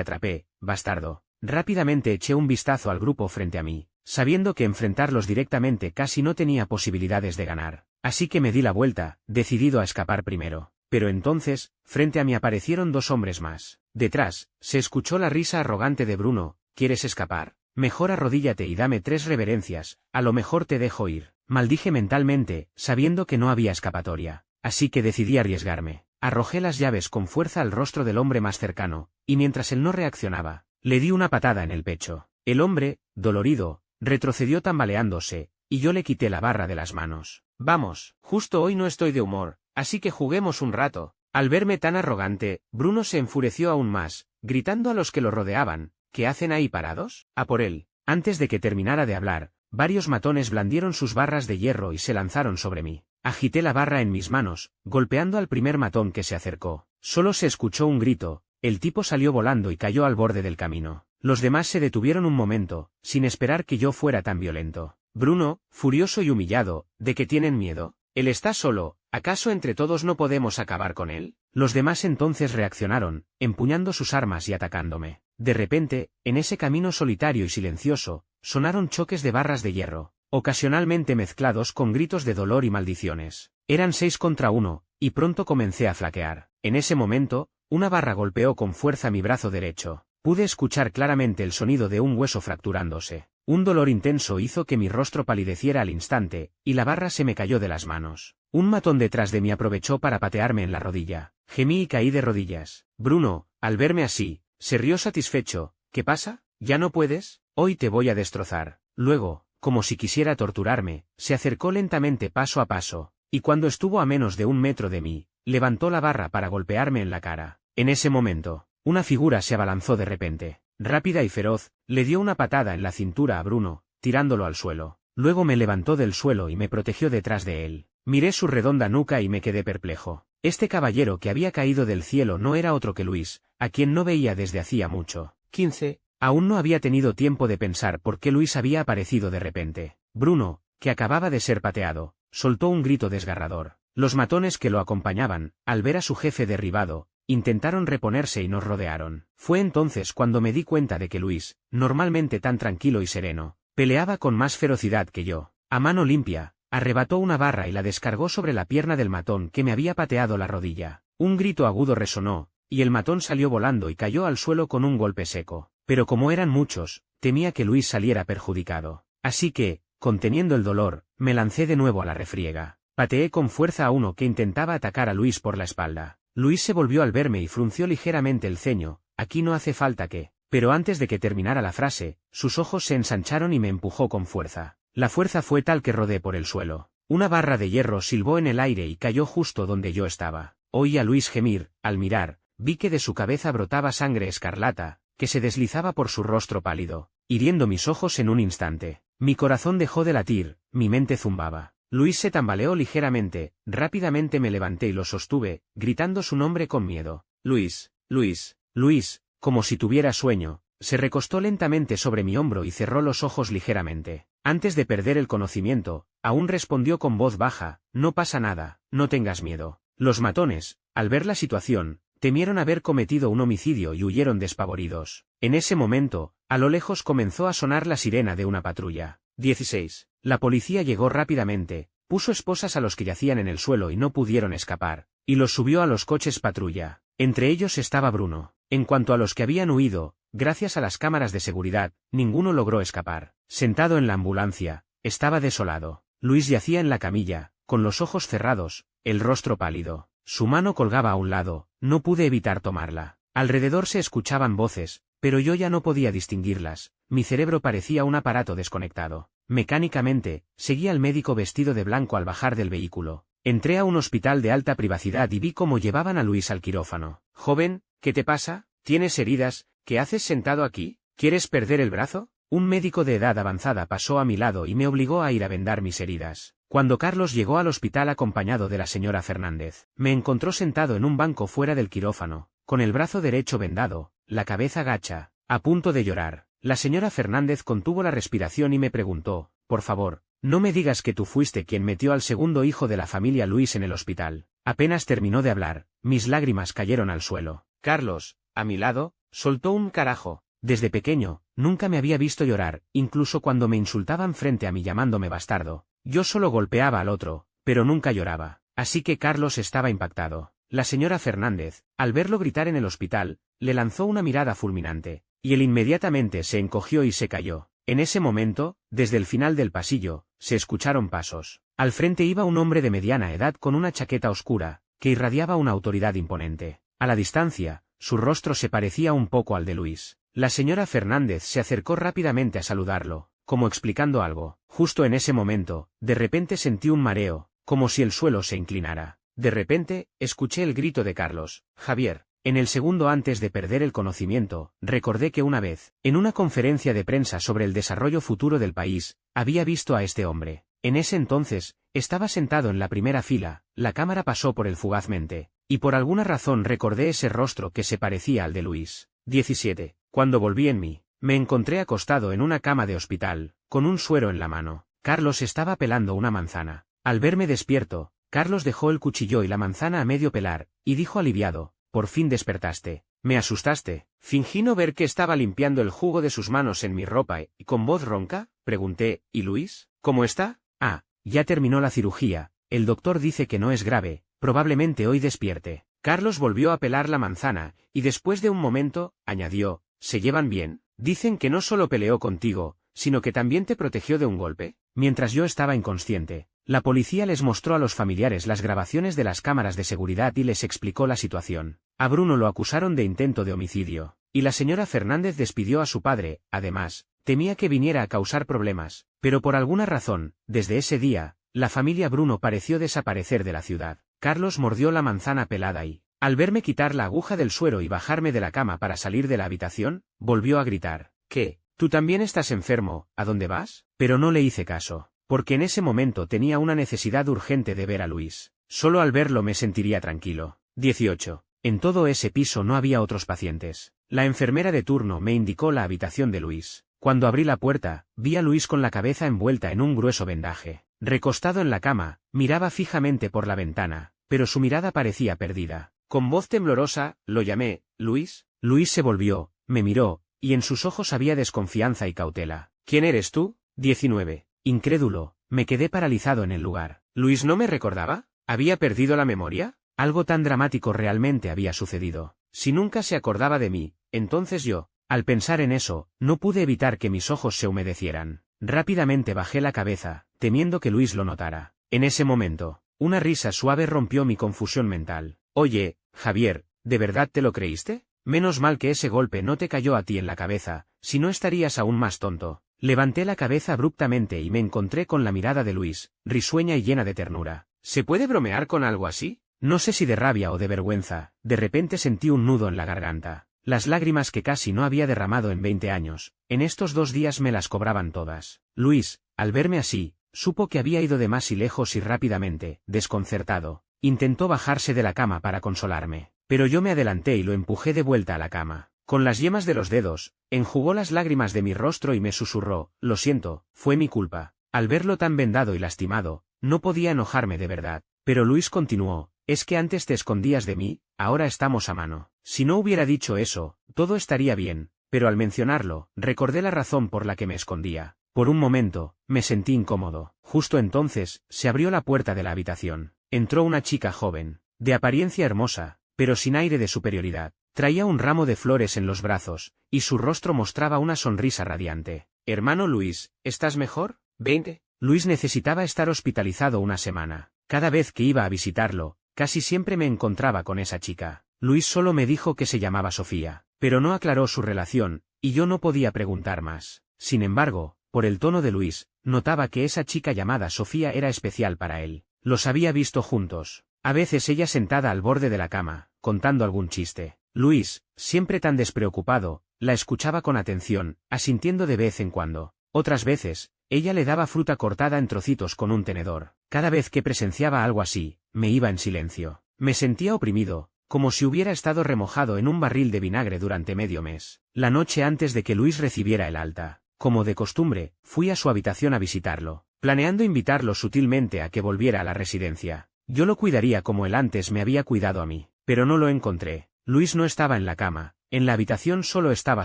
atrapé, bastardo». Rápidamente eché un vistazo al grupo frente a mí, sabiendo que enfrentarlos directamente casi no tenía posibilidades de ganar. Así que me di la vuelta, decidido a escapar primero. Pero entonces, frente a mí aparecieron 2 hombres más. Detrás, se escuchó la risa arrogante de Bruno, «¿Quieres escapar? Mejor arrodíllate y dame 3 reverencias, a lo mejor te dejo ir». Maldije mentalmente, sabiendo que no había escapatoria. Así que decidí arriesgarme. Arrojé las llaves con fuerza al rostro del hombre más cercano, y mientras él no reaccionaba, le di una patada en el pecho. El hombre, dolorido, retrocedió tambaleándose, y yo le quité la barra de las manos. «Vamos, justo hoy no estoy de humor, así que juguemos un rato». Al verme tan arrogante, Bruno se enfureció aún más, gritando a los que lo rodeaban, «¿Qué hacen ahí parados? A por él». Antes de que terminara de hablar, varios matones blandieron sus barras de hierro y se lanzaron sobre mí. Agité la barra en mis manos, golpeando al primer matón que se acercó. Solo se escuchó un grito, el tipo salió volando y cayó al borde del camino. Los demás se detuvieron un momento, sin esperar que yo fuera tan violento. Bruno, furioso y humillado, ¿de qué tienen miedo? Él está solo, ¿acaso entre todos no podemos acabar con él? Los demás entonces reaccionaron, empuñando sus armas y atacándome. De repente, en ese camino solitario y silencioso, sonaron choques de barras de hierro, ocasionalmente mezclados con gritos de dolor y maldiciones. Eran 6 contra 1, y pronto comencé a flaquear. En ese momento, una barra golpeó con fuerza mi brazo derecho. Pude escuchar claramente el sonido de un hueso fracturándose. Un dolor intenso hizo que mi rostro palideciera al instante, y la barra se me cayó de las manos. Un matón detrás de mí aprovechó para patearme en la rodilla. Gemí y caí de rodillas. Bruno, al verme así, se rió satisfecho. «¿Qué pasa? ¿Ya no puedes? Hoy te voy a destrozar». Luego, como si quisiera torturarme, se acercó lentamente paso a paso, y cuando estuvo a menos de 1 metro de mí, levantó la barra para golpearme en la cara. En ese momento, una figura se abalanzó de repente. Rápida y feroz, le dio una patada en la cintura a Bruno, tirándolo al suelo. Luego me levantó del suelo y me protegió detrás de él. Miré su redonda nuca y me quedé perplejo. Este caballero que había caído del cielo no era otro que Luis, a quien no veía desde hacía mucho. 15. Aún no había tenido tiempo de pensar por qué Luis había aparecido de repente. Bruno, que acababa de ser pateado, soltó un grito desgarrador. Los matones que lo acompañaban, al ver a su jefe derribado, intentaron reponerse y nos rodearon. Fue entonces cuando me di cuenta de que Luis, normalmente tan tranquilo y sereno, peleaba con más ferocidad que yo. A mano limpia, arrebató una barra y la descargó sobre la pierna del matón que me había pateado la rodilla. Un grito agudo resonó, y el matón salió volando y cayó al suelo con un golpe seco. Pero como eran muchos, temía que Luis saliera perjudicado. Así que, conteniendo el dolor, me lancé de nuevo a la refriega. Pateé con fuerza a uno que intentaba atacar a Luis por la espalda. Luis se volvió al verme y frunció ligeramente el ceño. Aquí no hace falta que... Pero antes de que terminara la frase, sus ojos se ensancharon y me empujó con fuerza. La fuerza fue tal que rodé por el suelo. Una barra de hierro silbó en el aire y cayó justo donde yo estaba. Oí a Luis gemir. Al mirar, vi que de su cabeza brotaba sangre escarlata, que se deslizaba por su rostro pálido, hiriendo mis ojos en un instante. Mi corazón dejó de latir, mi mente zumbaba. Luis se tambaleó ligeramente, rápidamente me levanté y lo sostuve, gritando su nombre con miedo. Luis, Luis, Luis, como si tuviera sueño, se recostó lentamente sobre mi hombro y cerró los ojos ligeramente. Antes de perder el conocimiento, aún respondió con voz baja, no pasa nada, no tengas miedo. Los matones, al ver la situación, temieron haber cometido un homicidio y huyeron despavoridos. En ese momento, a lo lejos comenzó a sonar la sirena de una patrulla. 16. La policía llegó rápidamente, puso esposas a los que yacían en el suelo y no pudieron escapar, y los subió a los coches patrulla. Entre ellos estaba Bruno. En cuanto a los que habían huido, gracias a las cámaras de seguridad, ninguno logró escapar. Sentado en la ambulancia, estaba desolado. Luis yacía en la camilla, con los ojos cerrados, el rostro pálido. Su mano colgaba a un lado, no pude evitar tomarla. Alrededor se escuchaban voces, pero yo ya no podía distinguirlas. Mi cerebro parecía un aparato desconectado. Mecánicamente, seguí al médico vestido de blanco al bajar del vehículo. Entré a un hospital de alta privacidad y vi cómo llevaban a Luis al quirófano. Joven, ¿qué te pasa? ¿Tienes heridas? ¿Qué haces sentado aquí? ¿Quieres perder el brazo? Un médico de edad avanzada pasó a mi lado y me obligó a ir a vendar mis heridas. Cuando Carlos llegó al hospital acompañado de la señora Fernández, me encontró sentado en un banco fuera del quirófano, con el brazo derecho vendado, la cabeza gacha, a punto de llorar. La señora Fernández contuvo la respiración y me preguntó, por favor, no me digas que tú fuiste quien metió al segundo hijo de la familia Luis en el hospital. Apenas terminó de hablar, mis lágrimas cayeron al suelo. Carlos, a mi lado, soltó un carajo. Desde pequeño, nunca me había visto llorar, incluso cuando me insultaban frente a mí llamándome bastardo. Yo solo golpeaba al otro, pero nunca lloraba. Así que Carlos estaba impactado. La señora Fernández, al verlo gritar en el hospital, le lanzó una mirada fulminante, y él inmediatamente se encogió y se cayó. En ese momento, desde el final del pasillo, se escucharon pasos. Al frente iba un hombre de mediana edad con una chaqueta oscura, que irradiaba una autoridad imponente. A la distancia, su rostro se parecía un poco al de Luis. La señora Fernández se acercó rápidamente a saludarlo, como explicando algo. Justo en ese momento, de repente sentí un mareo, como si el suelo se inclinara. De repente, escuché el grito de Carlos. Javier. En el segundo antes de perder el conocimiento, recordé que una vez, en una conferencia de prensa sobre el desarrollo futuro del país, había visto a este hombre. En ese entonces, estaba sentado en la primera fila, la cámara pasó por él fugazmente, y por alguna razón recordé ese rostro que se parecía al de Luis. 17. Cuando volví en mí, me encontré acostado en una cama de hospital, con un suero en la mano. Carlos estaba pelando una manzana. Al verme despierto, Carlos dejó el cuchillo y la manzana a medio pelar, y dijo aliviado, por fin despertaste. Me asustaste. Fingí no ver que estaba limpiando el jugo de sus manos en mi ropa y con voz ronca, pregunté, ¿y Luis? ¿Cómo está? Ah, ya terminó la cirugía, el doctor dice que no es grave, probablemente hoy despierte. Carlos volvió a pelar la manzana, y después de un momento, añadió, ¿se llevan bien? Dicen que no solo peleó contigo, sino que también te protegió de un golpe. Mientras yo estaba inconsciente, la policía les mostró a los familiares las grabaciones de las cámaras de seguridad y les explicó la situación. A Bruno lo acusaron de intento de homicidio, y la señora Fernández despidió a su padre. Además, temía que viniera a causar problemas, pero por alguna razón, desde ese día, la familia Bruno pareció desaparecer de la ciudad. Carlos mordió la manzana pelada y, al verme quitar la aguja del suero y bajarme de la cama para salir de la habitación, volvió a gritar, ¿qué? ¿Tú también estás enfermo? ¿A dónde vas? Pero no le hice caso, porque en ese momento tenía una necesidad urgente de ver a Luis. Solo al verlo me sentiría tranquilo. 18. En todo ese piso no había otros pacientes. La enfermera de turno me indicó la habitación de Luis. Cuando abrí la puerta, vi a Luis con la cabeza envuelta en un grueso vendaje. Recostado en la cama, miraba fijamente por la ventana, pero su mirada parecía perdida. Con voz temblorosa, lo llamé, ¿Luis? Luis se volvió, me miró, y en sus ojos había desconfianza y cautela. ¿Quién eres tú? 19. Incrédulo, me quedé paralizado en el lugar. ¿Luis no me recordaba? ¿Había perdido la memoria? Algo tan dramático realmente había sucedido. Si nunca se acordaba de mí, entonces yo, al pensar en eso, no pude evitar que mis ojos se humedecieran. Rápidamente bajé la cabeza, temiendo que Luis lo notara. En ese momento, una risa suave rompió mi confusión mental. Oye, Javier, ¿de verdad te lo creíste? Menos mal que ese golpe no te cayó a ti en la cabeza, si no estarías aún más tonto. Levanté la cabeza abruptamente y me encontré con la mirada de Luis, risueña y llena de ternura. ¿Se puede bromear con algo así? No sé si de rabia o de vergüenza, de repente sentí un nudo en la garganta. Las lágrimas que casi no había derramado en 20 años, en estos 2 días me las cobraban todas. Luis, al verme así, supo que había ido de más y lejos y rápidamente, desconcertado, intentó bajarse de la cama para consolarme, pero yo me adelanté y lo empujé de vuelta a la cama. Con las yemas de los dedos, enjugó las lágrimas de mi rostro y me susurró, lo siento, fue mi culpa. Al verlo tan vendado y lastimado, no podía enojarme de verdad, pero Luis continuó, es que antes te escondías de mí, ahora estamos a mano. Si no hubiera dicho eso, todo estaría bien, pero al mencionarlo, recordé la razón por la que me escondía. Por un momento, me sentí incómodo. Justo entonces, se abrió la puerta de la habitación. Entró una chica joven, de apariencia hermosa, pero sin aire de superioridad. Traía un ramo de flores en los brazos, y su rostro mostraba una sonrisa radiante. Hermano Luis, ¿estás mejor? 20. Luis necesitaba estar hospitalizado una semana. Cada vez que iba a visitarlo, casi siempre me encontraba con esa chica. Luis solo me dijo que se llamaba Sofía, pero no aclaró su relación, y yo no podía preguntar más. Sin embargo, por el tono de Luis, notaba que esa chica llamada Sofía era especial para él. Los había visto juntos. A veces ella sentada al borde de la cama, contando algún chiste. Luis, siempre tan despreocupado, la escuchaba con atención, asintiendo de vez en cuando. Otras veces, ella le daba fruta cortada en trocitos con un tenedor. Cada vez que presenciaba algo así, me iba en silencio. Me sentía oprimido, como si hubiera estado remojado en un barril de vinagre durante medio mes. La noche antes de que Luis recibiera el alta, como de costumbre, fui a su habitación a visitarlo, planeando invitarlo sutilmente a que volviera a la residencia. Yo lo cuidaría como él antes me había cuidado a mí, pero no lo encontré. Luis no estaba en la cama, en la habitación solo estaba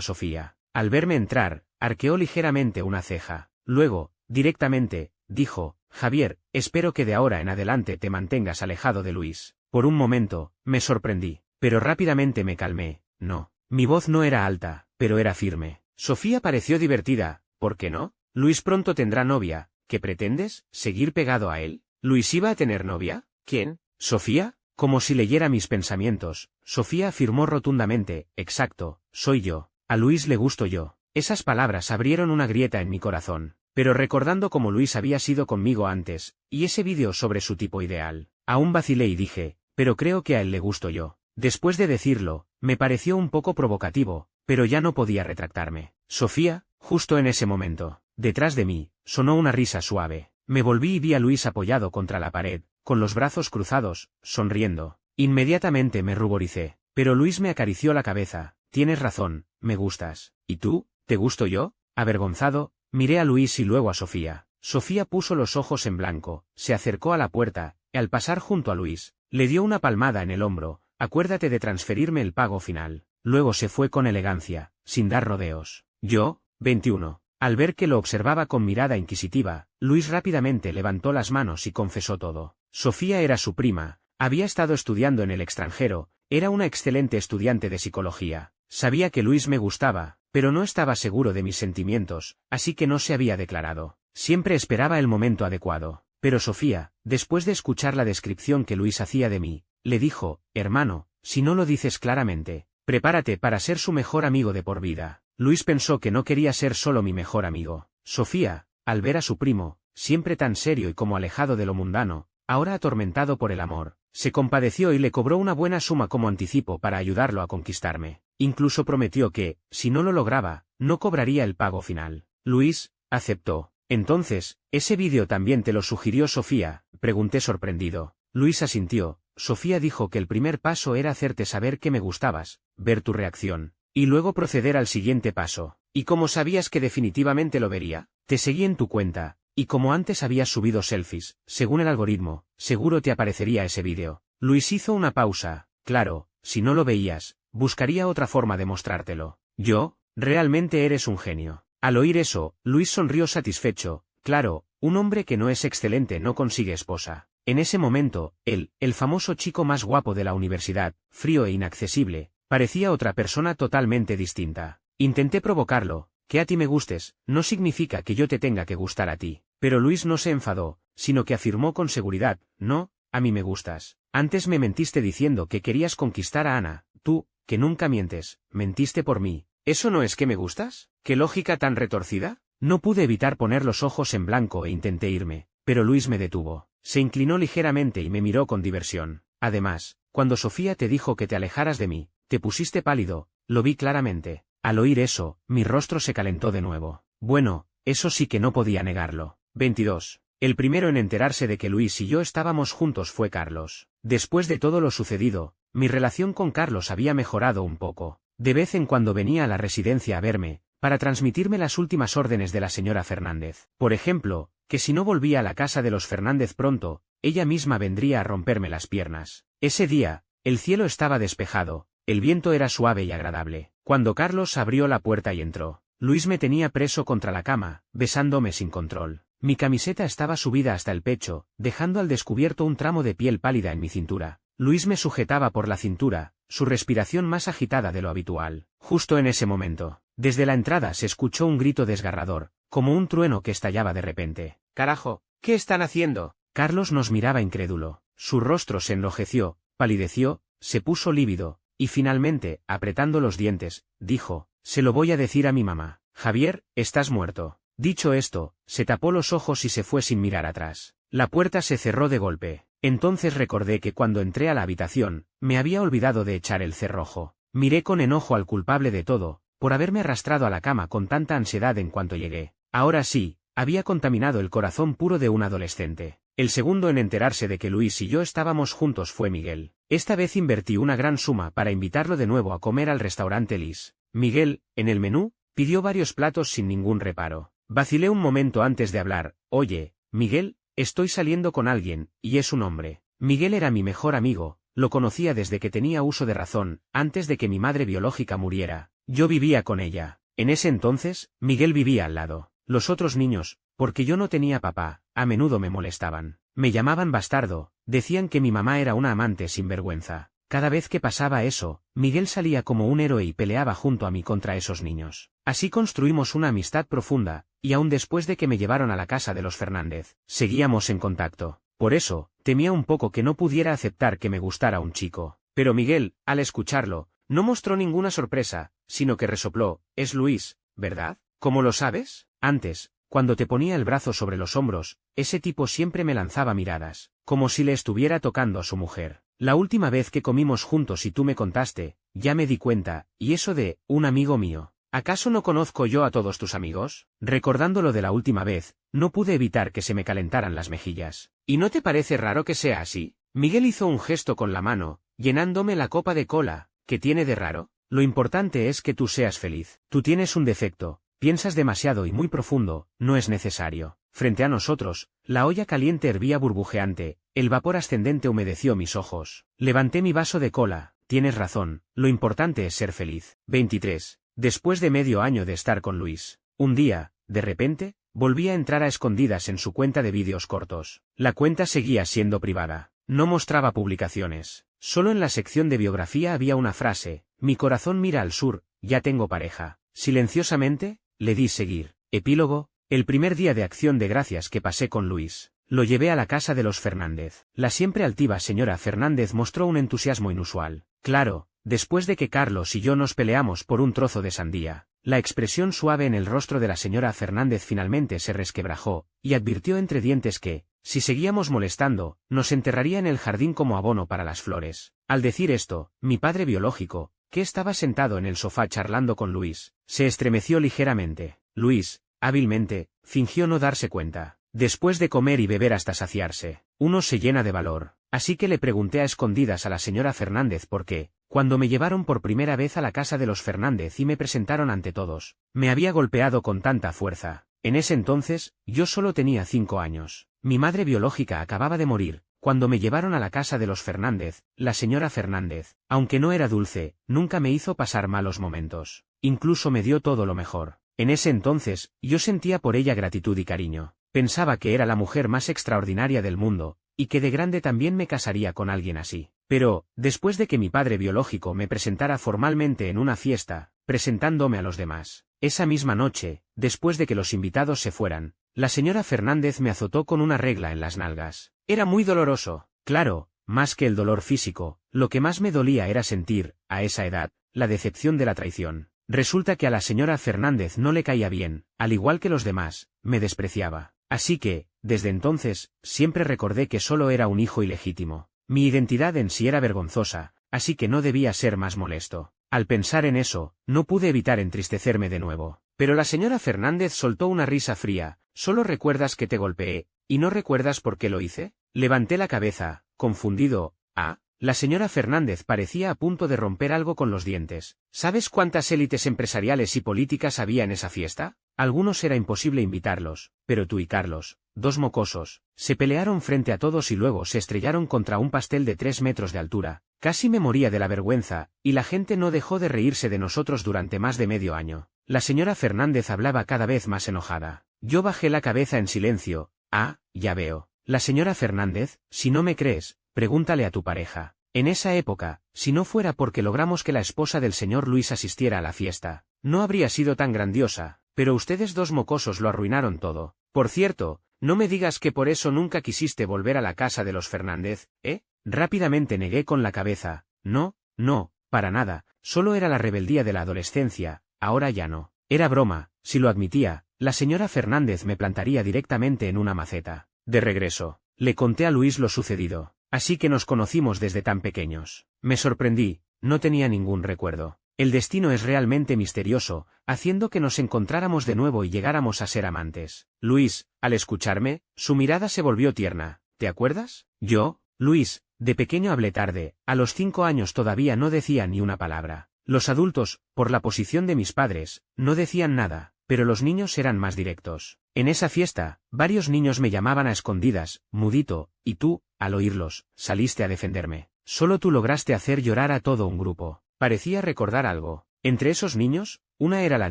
Sofía. Al verme entrar, arqueó ligeramente una ceja. Luego, directamente, dijo, Javier, espero que de ahora en adelante te mantengas alejado de Luis. Por un momento, me sorprendí, pero rápidamente me calmé. No, mi voz no era alta, pero era firme. Sofía pareció divertida. ¿Por qué no? Luis pronto tendrá novia. ¿Qué pretendes? ¿Seguir pegado a él? ¿Luis iba a tener novia? ¿Quién? ¿Sofía? Como si leyera mis pensamientos, Sofía afirmó rotundamente, exacto, soy yo. A Luis le gusto yo. Esas palabras abrieron una grieta en mi corazón, pero recordando cómo Luis había sido conmigo antes, y ese vídeo sobre su tipo ideal, aún vacilé y dije, pero creo que a él le gusto yo. Después de decirlo, me pareció un poco provocativo, pero ya no podía retractarme. Sofía, justo en ese momento, detrás de mí, sonó una risa suave. Me volví y vi a Luis apoyado contra la pared, con los brazos cruzados, sonriendo. Inmediatamente me ruboricé, pero Luis me acarició la cabeza. Tienes razón, me gustas. ¿Y tú? ¿Te gusto yo? Avergonzado, miré a Luis y luego a Sofía. Sofía puso los ojos en blanco, se acercó a la puerta, y al pasar junto a Luis, le dio una palmada en el hombro. Acuérdate de transferirme el pago final. Luego se fue con elegancia, sin dar rodeos. Yo, 21. Al ver que lo observaba con mirada inquisitiva, Luis rápidamente levantó las manos y confesó todo. Sofía era su prima, había estado estudiando en el extranjero, era una excelente estudiante de psicología. Sabía que Luis me gustaba, pero no estaba seguro de mis sentimientos, así que no se había declarado. Siempre esperaba el momento adecuado. Pero Sofía, después de escuchar la descripción que Luis hacía de mí, le dijo, hermano, si no lo dices claramente, prepárate para ser su mejor amigo de por vida. Luis pensó que no quería ser solo mi mejor amigo. Sofía, al ver a su primo, siempre tan serio y como alejado de lo mundano, ahora atormentado por el amor, se compadeció y le cobró una buena suma como anticipo para ayudarlo a conquistarme. Incluso prometió que, si no lo lograba, no cobraría el pago final. Luis aceptó. Entonces, ¿ese vídeo también te lo sugirió Sofía?, pregunté sorprendido. Luis asintió. Sofía dijo que el primer paso era hacerte saber que me gustabas, ver tu reacción, y luego proceder al siguiente paso. ¿Y cómo sabías que definitivamente lo vería? Te seguí en tu cuenta, y como antes habías subido selfies, según el algoritmo, seguro te aparecería ese vídeo. Luis hizo una pausa, claro, si no lo veías, buscaría otra forma de mostrártelo. Yo, realmente eres un genio. Al oír eso, Luis sonrió satisfecho. Claro, un hombre que no es excelente no consigue esposa. En ese momento, él, el famoso chico más guapo de la universidad, frío e inaccesible, parecía otra persona totalmente distinta. Intenté provocarlo. Que a ti me gustes, no significa que yo te tenga que gustar a ti. Pero Luis no se enfadó, sino que afirmó con seguridad, no, a mí me gustas. Antes me mentiste diciendo que querías conquistar a Ana, tú, que nunca mientes, mentiste por mí. ¿Eso no es que me gustas? ¿Qué lógica tan retorcida? No pude evitar poner los ojos en blanco e intenté irme, pero Luis me detuvo. Se inclinó ligeramente y me miró con diversión. Además, cuando Sofía te dijo que te alejaras de mí, te pusiste pálido, lo vi claramente. Al oír eso, mi rostro se calentó de nuevo. Bueno, eso sí que no podía negarlo. 22. El primero en enterarse de que Luis y yo estábamos juntos fue Carlos. Después de todo lo sucedido, mi relación con Carlos había mejorado un poco. De vez en cuando venía a la residencia a verme, para transmitirme las últimas órdenes de la señora Fernández. Por ejemplo, que si no volvía a la casa de los Fernández pronto, ella misma vendría a romperme las piernas. Ese día, el cielo estaba despejado, el viento era suave y agradable. Cuando Carlos abrió la puerta y entró, Luis me tenía preso contra la cama, besándome sin control. Mi camiseta estaba subida hasta el pecho, dejando al descubierto un tramo de piel pálida en mi cintura. Luis me sujetaba por la cintura, su respiración más agitada de lo habitual. Justo en ese momento, desde la entrada se escuchó un grito desgarrador, como un trueno que estallaba de repente. «¡Carajo! ¿Qué están haciendo?» Carlos nos miraba incrédulo. Su rostro se enrojeció, palideció, se puso lívido, y finalmente, apretando los dientes, dijo, «Se lo voy a decir a mi mamá. Javier, estás muerto». Dicho esto, se tapó los ojos y se fue sin mirar atrás. La puerta se cerró de golpe. Entonces recordé que cuando entré a la habitación, me había olvidado de echar el cerrojo. Miré con enojo al culpable de todo, por haberme arrastrado a la cama con tanta ansiedad en cuanto llegué. Ahora sí, había contaminado el corazón puro de un adolescente. El segundo en enterarse de que Luis y yo estábamos juntos fue Miguel. Esta vez invertí una gran suma para invitarlo de nuevo a comer al restaurante Lis. Miguel, en el menú, pidió varios platos sin ningún reparo. Vacilé un momento antes de hablar. «Oye, Miguel, estoy saliendo con alguien, y es un hombre». Miguel era mi mejor amigo, lo conocía desde que tenía uso de razón, antes de que mi madre biológica muriera. Yo vivía con ella. En ese entonces, Miguel vivía al lado. Los otros niños, porque yo no tenía papá, a menudo me molestaban. Me llamaban bastardo, decían que mi mamá era una amante sin vergüenza. Cada vez que pasaba eso, Miguel salía como un héroe y peleaba junto a mí contra esos niños. Así construimos una amistad profunda, y aún después de que me llevaron a la casa de los Fernández, seguíamos en contacto. Por eso, temía un poco que no pudiera aceptar que me gustara un chico. Pero Miguel, al escucharlo, no mostró ninguna sorpresa, sino que resopló, «Es Luis, ¿verdad? ¿Cómo lo sabes?» Antes, cuando te ponía el brazo sobre los hombros, ese tipo siempre me lanzaba miradas, como si le estuviera tocando a su mujer. La última vez que comimos juntos y tú me contaste, ya me di cuenta, y eso de, un amigo mío. ¿Acaso no conozco yo a todos tus amigos? Recordando lo de la última vez, no pude evitar que se me calentaran las mejillas. ¿Y no te parece raro que sea así? Miguel hizo un gesto con la mano, llenándome la copa de cola. ¿Qué tiene de raro? Lo importante es que tú seas feliz. Tú tienes un defecto, piensas demasiado y muy profundo, no es necesario. Frente a nosotros, la olla caliente hervía burbujeante, el vapor ascendente humedeció mis ojos. Levanté mi vaso de cola. Tienes razón, lo importante es ser feliz. 23. Después de medio año de estar con Luis, un día, de repente, volví a entrar a escondidas en su cuenta de vídeos cortos. La cuenta seguía siendo privada. No mostraba publicaciones. Solo en la sección de biografía había una frase, «Mi corazón mira al sur, ya tengo pareja». Silenciosamente, le di seguir. Epílogo. El primer día de Acción de Gracias que pasé con Luis, lo llevé a la casa de los Fernández. La siempre altiva señora Fernández mostró un entusiasmo inusual. Claro, después de que Carlos y yo nos peleamos por un trozo de sandía, la expresión suave en el rostro de la señora Fernández finalmente se resquebrajó, y advirtió entre dientes que, si seguíamos molestando, nos enterraría en el jardín como abono para las flores. Al decir esto, mi padre biológico, que estaba sentado en el sofá charlando con Luis, se estremeció ligeramente. Luis, hábilmente, fingió no darse cuenta. Después de comer y beber hasta saciarse, uno se llena de valor. Así que le pregunté a escondidas a la señora Fernández por qué, cuando me llevaron por primera vez a la casa de los Fernández y me presentaron ante todos, me había golpeado con tanta fuerza. En ese entonces, yo solo tenía 5 años. Mi madre biológica acababa de morir, Cuando me llevaron a la casa de los Fernández, la señora Fernández, aunque no era dulce, nunca me hizo pasar malos momentos. Incluso me dio todo lo mejor. En ese entonces, yo sentía por ella gratitud y cariño. Pensaba que era la mujer más extraordinaria del mundo, y que de grande también me casaría con alguien así. Pero, después de que mi padre biológico me presentara formalmente en una fiesta, presentándome a los demás, esa misma noche, después de que los invitados se fueran, la señora Fernández me azotó con una regla en las nalgas. Era muy doloroso, claro, más que el dolor físico, lo que más me dolía era sentir, a esa edad, la decepción de la traición. Resulta que a la señora Fernández no le caía bien, al igual que los demás, me despreciaba. Así que, desde entonces, siempre recordé que solo era un hijo ilegítimo. Mi identidad en sí era vergonzosa, así que no debía ser más molesto. Al pensar en eso, no pude evitar entristecerme de nuevo. Pero la señora Fernández soltó una risa fría. ¿Solo recuerdas que te golpeé, y no recuerdas por qué lo hice? Levanté la cabeza, confundido. Ah, la señora Fernández parecía a punto de romper algo con los dientes. ¿Sabes cuántas élites empresariales y políticas había en esa fiesta? Algunos era imposible invitarlos, pero tú y Carlos, dos mocosos, se pelearon frente a todos y luego se estrellaron contra un pastel de 3 metros de altura. Casi me moría de la vergüenza, y la gente no dejó de reírse de nosotros durante más de medio año. La señora Fernández hablaba cada vez más enojada. Yo bajé la cabeza en silencio. Ah, ya veo. La señora Fernández, si no me crees, pregúntale a tu pareja. En esa época, si no fuera porque logramos que la esposa del señor Luis asistiera a la fiesta, no habría sido tan grandiosa, pero ustedes dos mocosos lo arruinaron todo. Por cierto, no me digas que por eso nunca quisiste volver a la casa de los Fernández, ¿eh? Rápidamente negué con la cabeza. No, no, para nada, solo era la rebeldía de la adolescencia, ahora ya no. Era broma, si lo admitía, la señora Fernández me plantaría directamente en una maceta. De regreso, le conté a Luis lo sucedido. Así que nos conocimos desde tan pequeños. Me sorprendí, no tenía ningún recuerdo. El destino es realmente misterioso, haciendo que nos encontráramos de nuevo y llegáramos a ser amantes. Luis, al escucharme, su mirada se volvió tierna. ¿Te acuerdas? Yo, Luis, de pequeño hablé tarde, a los 5 años todavía no decía ni una palabra. Los adultos, por la posición de mis padres, no decían nada, pero los niños eran más directos. En esa fiesta, varios niños me llamaban a escondidas, mudito, y tú, al oírlos, saliste a defenderme. Solo tú lograste hacer llorar a todo un grupo. Parecía recordar algo. Entre esos niños, una era la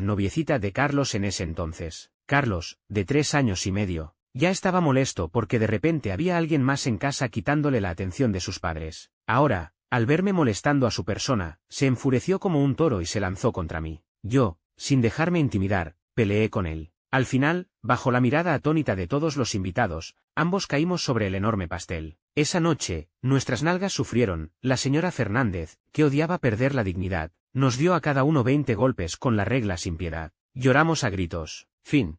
noviecita de Carlos en ese entonces. Carlos, de 3 años y medio, ya estaba molesto porque de repente había alguien más en casa quitándole la atención de sus padres. Ahora, al verme molestando a su persona, se enfureció como un toro y se lanzó contra mí. Yo, sin dejarme intimidar, peleé con él. Al final, bajo la mirada atónita de todos los invitados, ambos caímos sobre el enorme pastel. Esa noche, nuestras nalgas sufrieron. La señora Fernández, que odiaba perder la dignidad, nos dio a cada uno 20 golpes con la regla sin piedad. Lloramos a gritos. Fin.